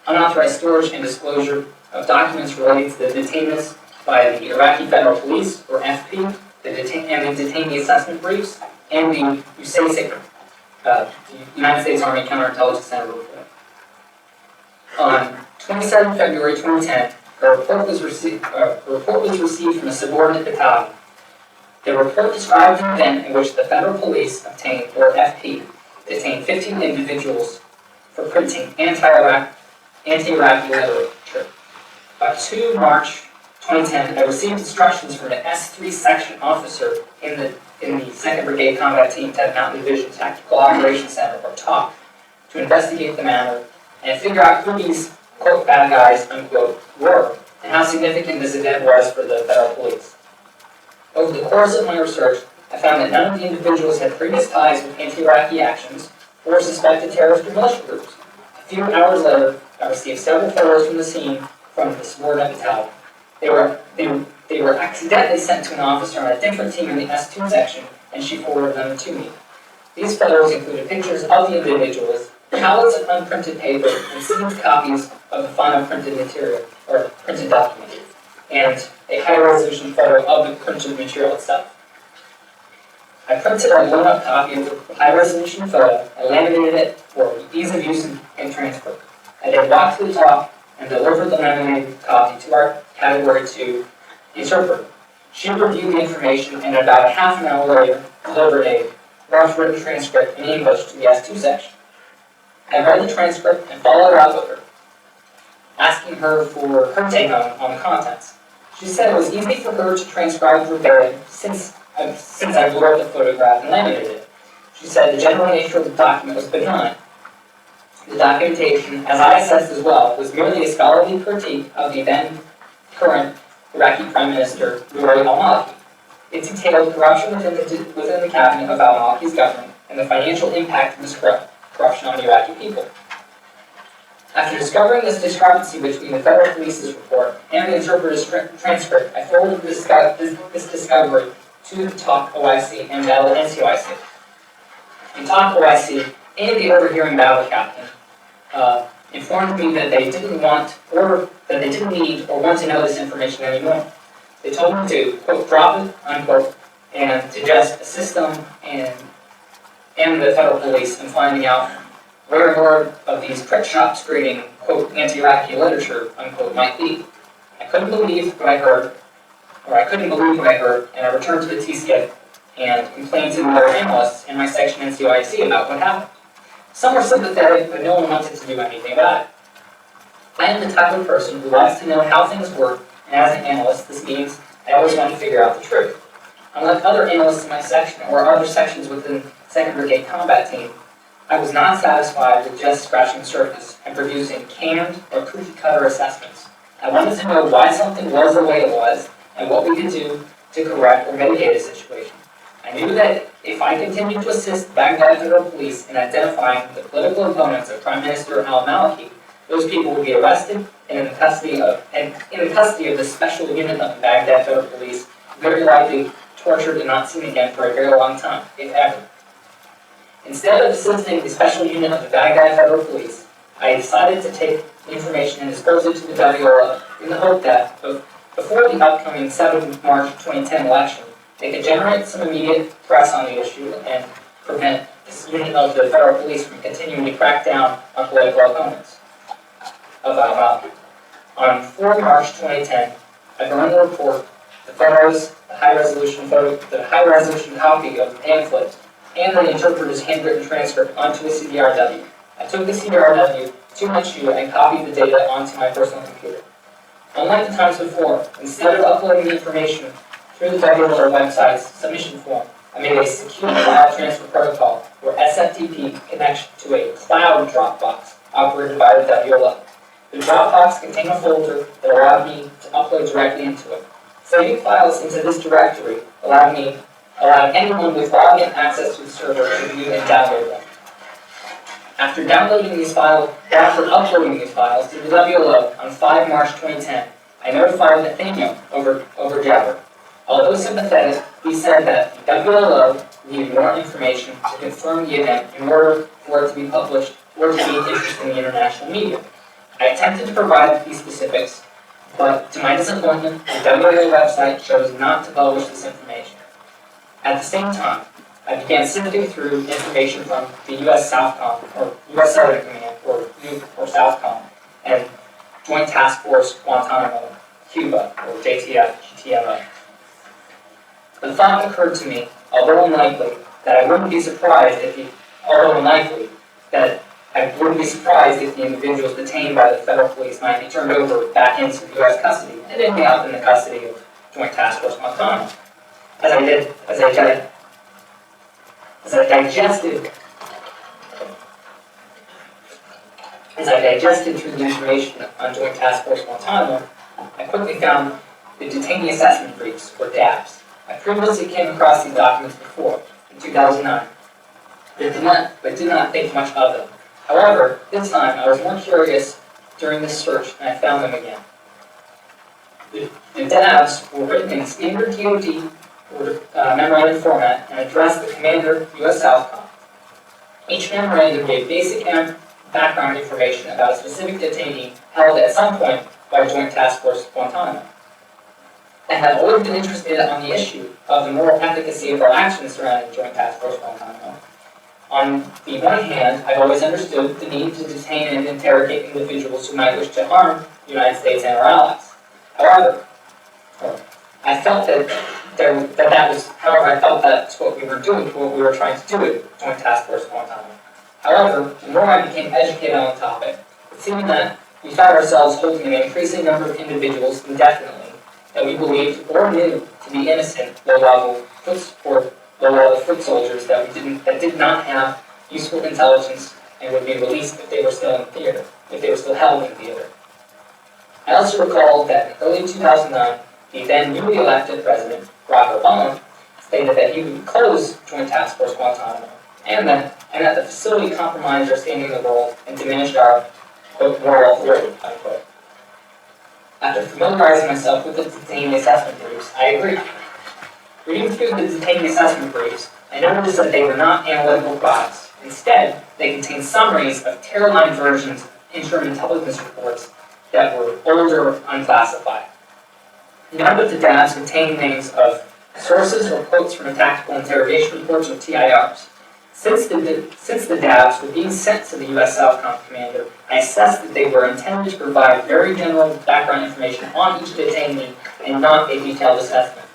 unauthorized storage and disclosure of documents related to the detainments by the Iraqi Federal Police, or FP, and the detainee assessment briefs, and the USASIC, the United States Army Counterintelligence Center report. On 27 February 2010, a report was received from a subordinate battalion. The report described an event in which the Federal Police obtained, or FP, detained 15 individuals for printing anti-Iraqi literature. By 2 March 2010, I received instructions from an S3 section officer in the 2nd Brigade Combat Team 10th Mountain Division Tactical Operations Center, or TOP, to investigate the matter and figure out who these, quote, bad guys, unquote, were, and how significant this event was for the Federal Police. Over the course of my research, I found that none of the individuals had previous ties with anti-Iraqi actions or suspected terrorist or militia groups. A few hours later, I received several photos from the scene from the subordinate battalion. They were accidentally sent to an officer on a different team in the S2 section, and she forwarded them to me. These photos included pictures of the individuals, pallets of unprinted paper, and sealed copies of the final printed material, or printed document, and a high-resolution photo of the printed material itself. I printed a blown-up copy of the high-resolution photo and laminated it for ease of use and transfer. I then walked to the top and delivered the laminated copy to our Category 2 interpreter. She reviewed the information and about half an hour later delivered a rough written transcript in English to the S2 section. I read the transcript and followed up with her, asking her for her take on the contents. She said it was easy for her to transcribe verbatim since I blew up the photograph and laminated it. She said the general nature of the document was benign. The documentation, as I assessed as well, was merely a scholarly critique of the then current Iraqi Prime Minister, Nouri al-Maliki. It detailed corruption within the cabinet of al-Maliki's government and the financial impact of this corruption on the Iraqi people. After discovering this discrepancy between the Federal Police's report and the interpreter's transcript, I forwarded this discovery to the TOC OIC and Battle NCOIC. The TOC OIC and the overhearing battle captain informed me that they didn't need or want to know this information anymore. They told me to, quote, drop it, unquote, and to just assist them and the federal police in finding out where more of these print shops creating, quote, anti-Iraqi literature, unquote, might be. I couldn't believe what I heard, and I returned to the TCF and complained to the other analysts in my section in CYC about what happened. Some were sympathetic, but no one wanted to do anything about it. I am the type of person who likes to know how things work, and as an analyst, this means I always want to figure out the truth. Unlike other analysts in my section or other sections within 2nd Brigade Combat Team, I was not satisfied with just scratching the surface and producing canned or cookie-cutter assessments. I wanted to know why something was the way it was and what we could do to correct or mitigate a situation. I knew that if I continued to assist Baghdad Federal Police in identifying the political opponents of Prime Minister al-Maliki, those people would be arrested and in the custody of the special unit of the Baghdad Federal Police, very likely tortured and not seen again for a very long time, if ever. Instead of assisting the special unit of the Baghdad Federal Police, I decided to take information and dispose it to the WLO in the hope that, before the upcoming 7 March 2010 election, they could generate some immediate press on the issue and prevent this unit of the federal police from continuing to crack down on political opponents of al-Maliki. On 4 March 2010, I burned the report, the photos, the high-resolution copy of the pamphlet, and the interpreter's handwritten transcript onto a CDRW. I took the CDRW to my shoe and copied the data onto my personal computer. Unlike the times before, instead of uploading the information through the WLO website's submission form, I made a secure file transfer protocol where SFTP connects to a cloud Dropbox operated by the WLO. The Dropbox contained a folder that allowed me to upload directly into it. Saving files into this directory allowed anyone with login access to the server to view and download them. After uploading these files to the WLO on 5 March 2010, I notified Nathaniel over Jabber. Although sympathetic, he said that the WLO needed more information to confirm the event in order for it to be published or to be of interest in the international media. I attempted to provide these specifics, but to my disappointment, the WLO website chose not to publish this information. At the same time, I began sifting through information from the U.S. Southcom, or U.S. Southern Command, or Southcom, and Joint Task Force Guantanamo, Cuba, or JTF, GTMO. The thought occurred to me, although unlikely, that I wouldn't be surprised if the individuals detained by the federal police might be turned over back into U.S. custody and ending up in the custody of Joint Task Force Guantanamo. As I digested through the information on Joint Task Force Guantanamo, I quickly found the detainee assessment briefs, or DABs. I previously came across these documents before, in 2009, but did not think much of them. However, this time I was more curious during this search, and I found them again. The DABs were written in standard DoD memorandum format and addressed the Commander, U.S. Southcom. Each memorandum gave basic background information about a specific detainee held at some point by Joint Task Force Guantanamo. I have always been interested on the issue of the moral efficacy of our actions surrounding Joint Task Force Guantanamo. On the one hand, I've always understood the need to detain and interrogate individuals who might wish to harm the United States and our allies. However, I felt that's what we were doing, what we were trying to do with Joint Task Force Guantanamo. However, the more I became educated on the topic, it seemed that we found ourselves holding an increasing number of individuals indefinitely that we believed or knew to be innocent low-level foot soldiers that did not have useful intelligence and would be released if they were still in theater, if they were still held in theater. I also recall that in early 2009, the then newly elected President, Barack Obama, stated that he would close Joint Task Force Guantanamo, and that the facility compromised our standing in the world and diminished our, quote, moral authority, unquote. After familiarizing myself with the detainee assessment briefs, I agreed. Reading through the detainee assessment briefs, I noticed that they were not analytical products. Instead, they contained summaries of tear-line versions of interim intelligence reports that were older or unclassified. None of the dabs contain names of sources or quotes from tactical interrogation reports or TIRs. Since the dabs were being sent to the U.S. Southcom commander, I assessed that they were intended to provide very general background information on each detainee and not a detailed assessment.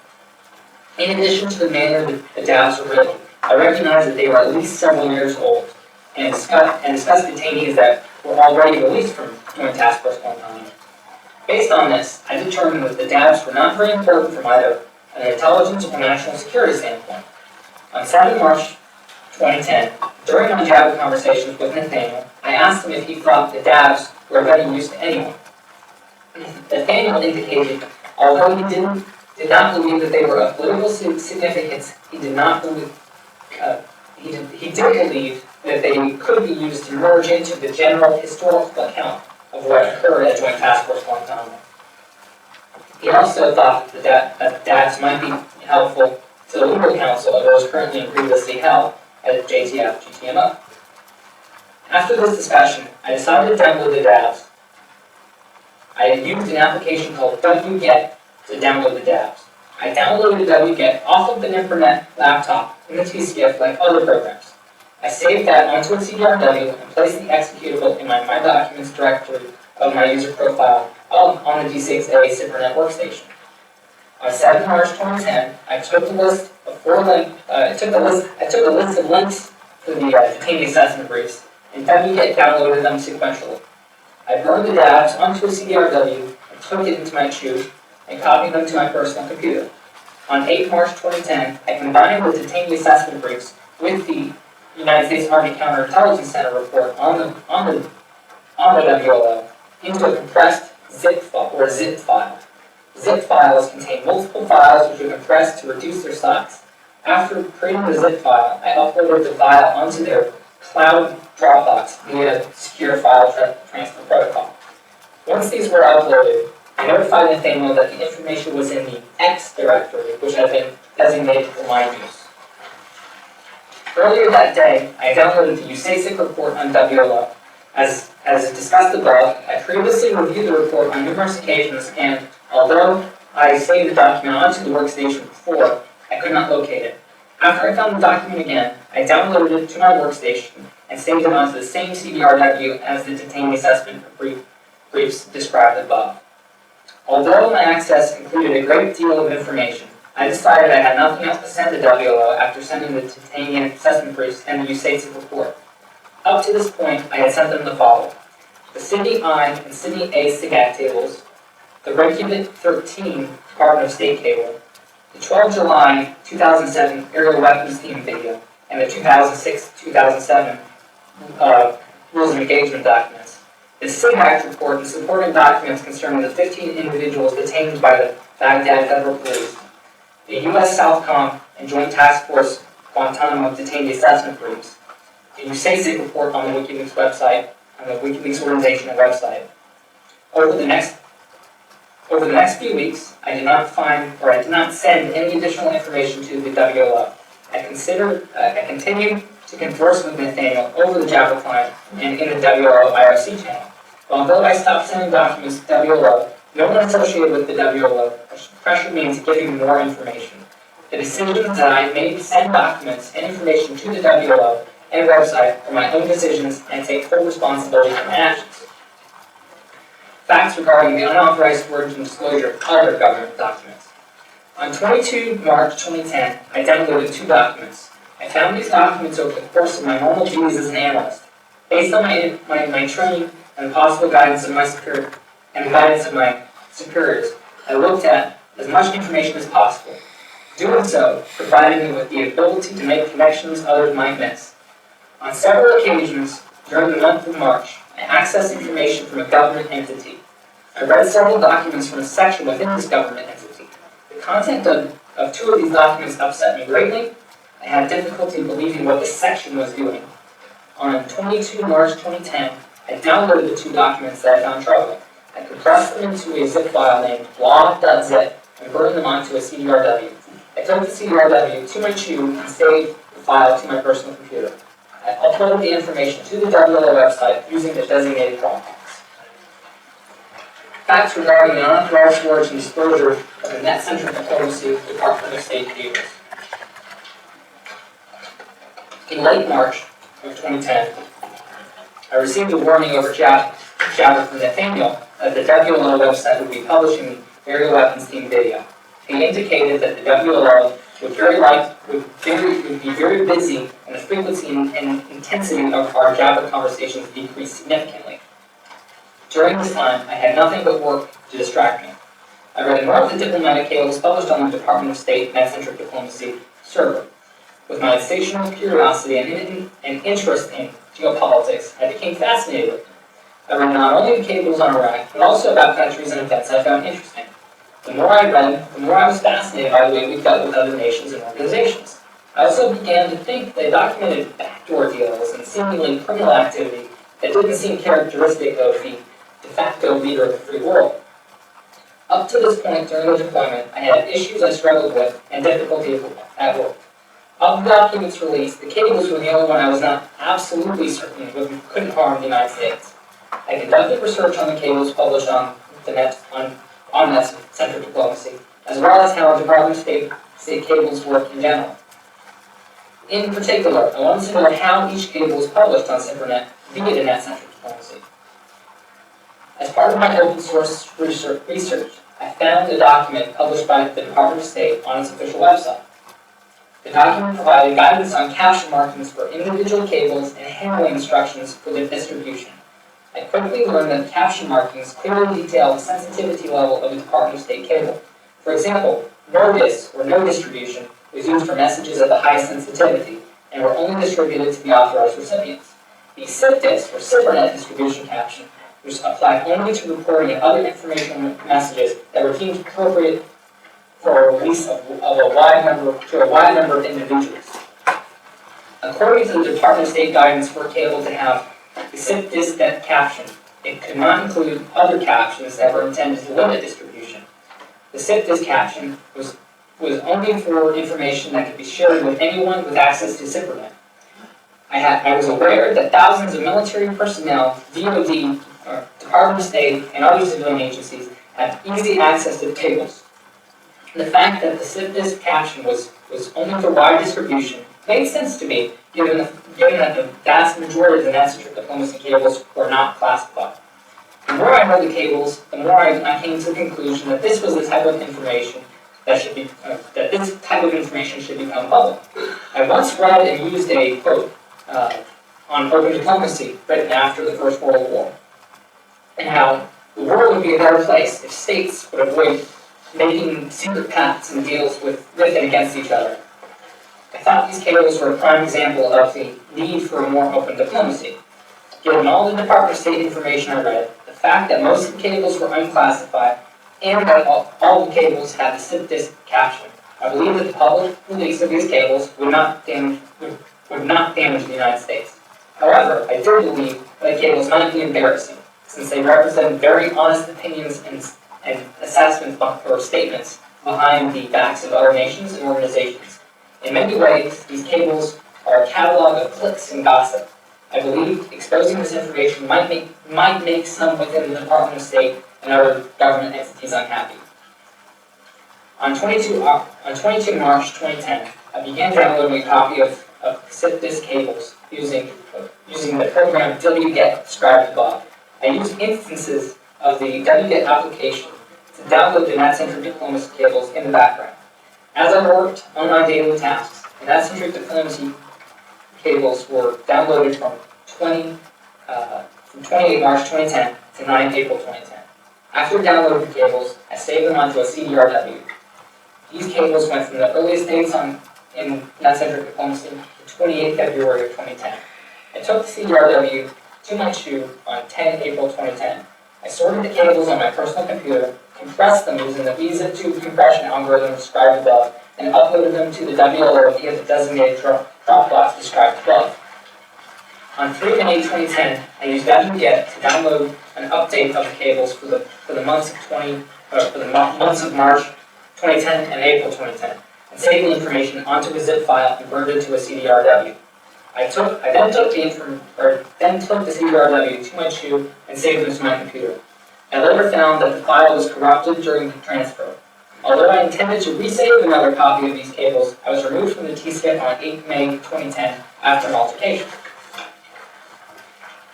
In addition to the manner that the dabs were written, I recognized that they were at least several years old and discussed detainees that were already released from Joint Task Force Guantanamo. Based on this, I determined that the dabs were not very important from either an intelligence or national security standpoint. On 7 March 2010, during my Java conversations with Nathaniel, I asked him if he thought the dabs were of any use to anyone. Nathaniel indicated, although he did not believe that they were of political significance, he did believe that they could be used to merge into the general historical account of what occurred at Joint Task Force Guantanamo. He also thought that dabs might be helpful to the legal counsel of those currently and previously held at JTF GTMO. After this discussion, I decided to download the dabs. I had used an application called wget to download the dabs. I downloaded wget off of the Internet laptop in the TSCIF like other programs. I saved that onto a CDRW and placed the executable in my My Documents directory of my user profile on the D6A SIPRNet workstation. On 7 March 2010, I took a list of I took a list of links to the detainee assessment briefs and wget downloaded them sequentially. I burned the dabs onto a CDRW and took it into my chute and copied them to my personal computer. On 8 March 2010, I combined the detainee assessment briefs with the United States Army Counterintelligence Center report on the WLO into a compressed zip file. Zip files contain multiple files which are compressed to reduce their size. After creating the zip file, I uploaded the file onto their cloud Dropbox via secure file transfer protocol. Once these were uploaded, I notified Nathaniel that the information was in the X directory, which had been designated for my use. Earlier that day, I downloaded the USASIC report on WLO. As discussed above, I previously reviewed the report on numerous occasions, and although I saved the document onto the workstation before, I could not locate it. After I found the document again, I downloaded it to my workstation and saved it onto the same CDRW as the detainee assessment briefs described above. Although my access included a great deal of information, I decided I had nothing else to send to WLO after sending the detainee assessment briefs and the USASIC report. Up to this point, I had sent them the following: the Sydney I and Sydney A SIGAC tables, the Reykjavik 13 Department of State cable, the 12 July 2007 aerial weapons team video, and the 2006-2007 rules of engagement documents. The SIGAC report and supporting documents concerning the 15 individuals detained by the Baghdad Federal Police, the U.S. Southcom and Joint Task Force Guantanamo detainee assessment briefs, the USASIC report on the WikiLeaks website, on the WikiLeaks organization and website. Over the next few weeks, I did not send any additional information to the WLO. I continued to converse with Nathaniel over the Java client and in the WLO IRC channel. Although I stopped sending documents to WLO, no one associated with the WLO pressured me into giving more information. The decisions that I made to send documents and information to the WLO and website are my own decisions and take full responsibility for my actions. Facts regarding the unauthorized storage and disclosure of other government documents. On 22 March 2010, I downloaded 2 documents. I found these documents over the course of my normal duties as an analyst. Based on my training and the possible guidance of my superiors, I looked at as much information as possible. Doing so provided me with the ability to make connections others might miss. On several occasions during the month of March, I accessed information from a government entity. I read several documents from a section within this government entity. The content of 2 of these documents upset me greatly. I had difficulty believing what the section was doing. On 22 March 2010, I downloaded the 2 documents that I found troubling. I compressed them into a zip file named blog.zip and burned them onto a CDRW. I took the CDRW to my chute and saved the file to my personal computer. I uploaded the information to the WLO website using the designated Dropbox. facts regarding the unauthorized storage and disclosure of the net-centric diplomacy Department of State cables. In late March of 2010, I received a warning over Jabber from Nathaniel that the WLO website would be publishing the aerial weapons team video. He indicated that the WLO would be very busy, and the frequency and intensity of our Jabber conversations decreased significantly. During this time, I had nothing but work to distract me. I read more of the diplomatic cables published on the Department of State net-centric diplomacy server. With my insatiable curiosity and interest in geopolitics, I became fascinated with them. I read not only the cables on Iraq, but also about countries and events I found interesting. The more I read, the more I was fascinated by the way we dealt with other nations and organizations. I also began to think they documented backdoor deals and seemingly criminal activity that didn't seem characteristic of the de facto leader of the free world. Up to this point during the deployment, I had issues I struggled with and difficulty at work. Of the documents released, the cables were the only one I was not absolutely certain couldn't harm the United States. I conducted research on the cables published on the net on net-centric diplomacy, as well as how Department of State cables work in general. In particular, I wanted to know how each cable was published on SimperNet via the net-centric diplomacy. As part of my open source research, I found a document published by the Department of State on its official website. The document provided guidance on caption markings for individual cables and handling instructions for their distribution. I quickly learned that caption markings clearly detail the sensitivity level of the Department of State cable. For example, no-dis, or no distribution, was used for messages of the highest sensitivity and were only distributed to the authorized recipients. The SIP-dis, or SIPRNet distribution caption, which applied only to reporting and other informational messages that were deemed appropriate for a release of a wide number of individuals. According to the Department of State guidance for a cable to have the SIP-dis caption, it could not include other captions that were intended to limit distribution. The SIP-dis caption was only for information that could be shared with anyone with access to SIPRNet. I was aware that thousands of military personnel, DoD, or Department of State, and other civilian agencies have easy access to the cables. The fact that the SIP-dis caption was only for wide distribution made sense to me, given that the vast majority of the net-centric diplomacy cables were not classified. The more I read the cables, the more I came to the conclusion that this was the type of information that this type of information should become public. I once read and used a quote on open diplomacy written after the First World War, and how the world would be a better place if states would avoid making secret pacts and deals with and against each other. I thought these cables were a prime example of the need for a more open diplomacy. Given all the Department of State information I read, the fact that most of the cables were unclassified, and that all the cables had the SIP-dis caption, I believe that the public release of these cables would not damage the United States. However, I do believe that the cables might be embarrassing, since they represent very honest opinions and assessments or statements behind the backs of other nations and organizations. In many ways, these cables are a catalog of clicks and gossip. I believe exposing this information might make some within the Department of State and other government entities unhappy. On 22 March 2010, I began downloading a copy of SIP-dis cables using the program wget described above. I used instances of the wget application to download the net-centric diplomacy cables in the background. As I worked on my daily tasks, the net-centric diplomacy cables were downloaded from 28 March 2010 to 9 April 2010. After downloading the cables, I saved them onto a CDRW. These cables went from the earliest dates in net-centric diplomacy to 28 February of 2010. I took the CDRW to my CHU on 10 April 2010. I sorted the cables on my personal computer, compressed them using the visa tube compression algorithm described above, and uploaded them to the WLO via the designated Dropbox described above. On 3 May 2010, I used wget to download an update of the cables for the months of March 2010 and April 2010, and saved the information onto a zip file and converted it to a CDRW. I then took the CDRW to my CHU and saved them to my computer. I later later found that the file was corrupted during the transfer. Although I intended to resave another copy of these cables, I was removed from the T-skip on 8 May 2010 after an altercation.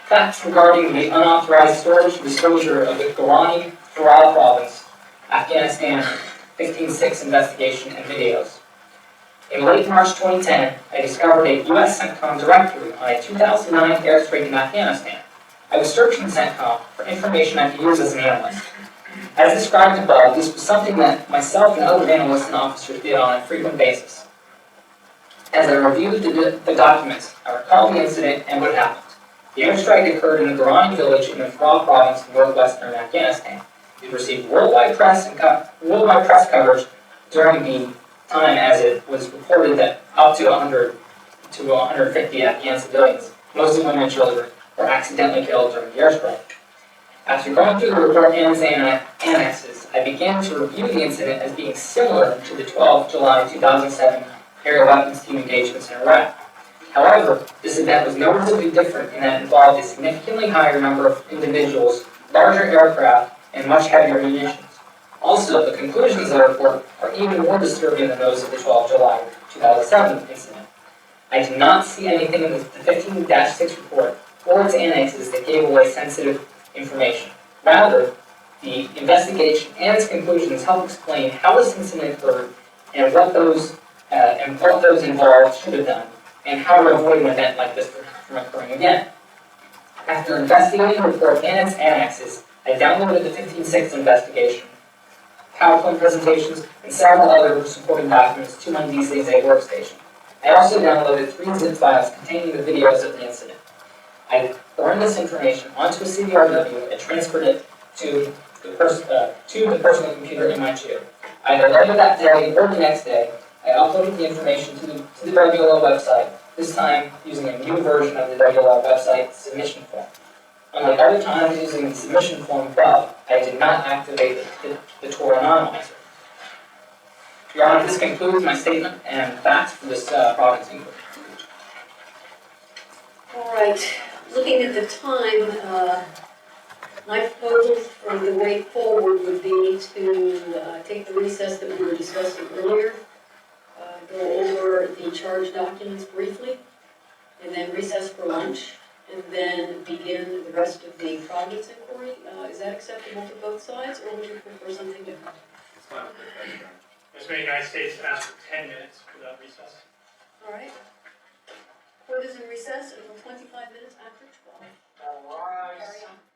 Facts regarding the unauthorized storage and disclosure of the Gorani Farah province, Afghanistan 15/6 investigation and videos. In late March 2010, I discovered a U.S. CENTCOM directory on a 2009 airstrike in Afghanistan. I was searching CENTCOM for information I could use as an analyst. As described above, this was something that myself and other analysts and officers did on a frequent basis. As I reviewed the documents, I recalled the incident and what happened. The airstrike occurred in the Gorani village in the Farah province in northwestern Afghanistan. It received worldwide press coverage during the time, as it was reported that up to 100 to 150 Afghan civilians, mostly women and children, were accidentally killed during the airstrike. After going through the report and annexes, I began to review the incident as being similar to the 12 July 2007 aerial weapons team engagements in Iraq. However, this event was noticeably different in that it involved a significantly higher number of individuals, larger aircraft, and much heavier munitions. Also, the conclusions of the report are even more disturbing than those of the 12 July 2007 incident. I do not see anything in the 15-6 report or its annexes that gave away sensitive information. Rather, the investigation and its conclusions help explain how this incident occurred and what those involved should have done, and how to avoid an event like this from occurring again. After investigating the report and its annexes, I downloaded the 15/6 investigation, PowerPoint presentations, and several other supporting documents to my DCZ workstation. I also downloaded 3 zip files containing the videos of the incident. I burned this information onto a CDRW and transferred it to the personal computer in my chair. Either later that day or the next day, I uploaded the information to the WLO website, this time using a new version of the WLO website submission form. Unlike other times using the submission form above, I did not activate the Tor anonymizer. Your Honor, this concludes my statement and facts for this province inquiry. All right, looking at the time, my proposal for the way forward would be to take the recess that we were discussing earlier, go over the charge documents briefly, and then recess for lunch, and then begin the rest of the province inquiry. Is that acceptable to both sides, or would you prefer something different? It's fine. Ms. May, United States can ask for 10 minutes without recess. All right. Court is in recess until 25 minutes after 12. All rise. Carry on.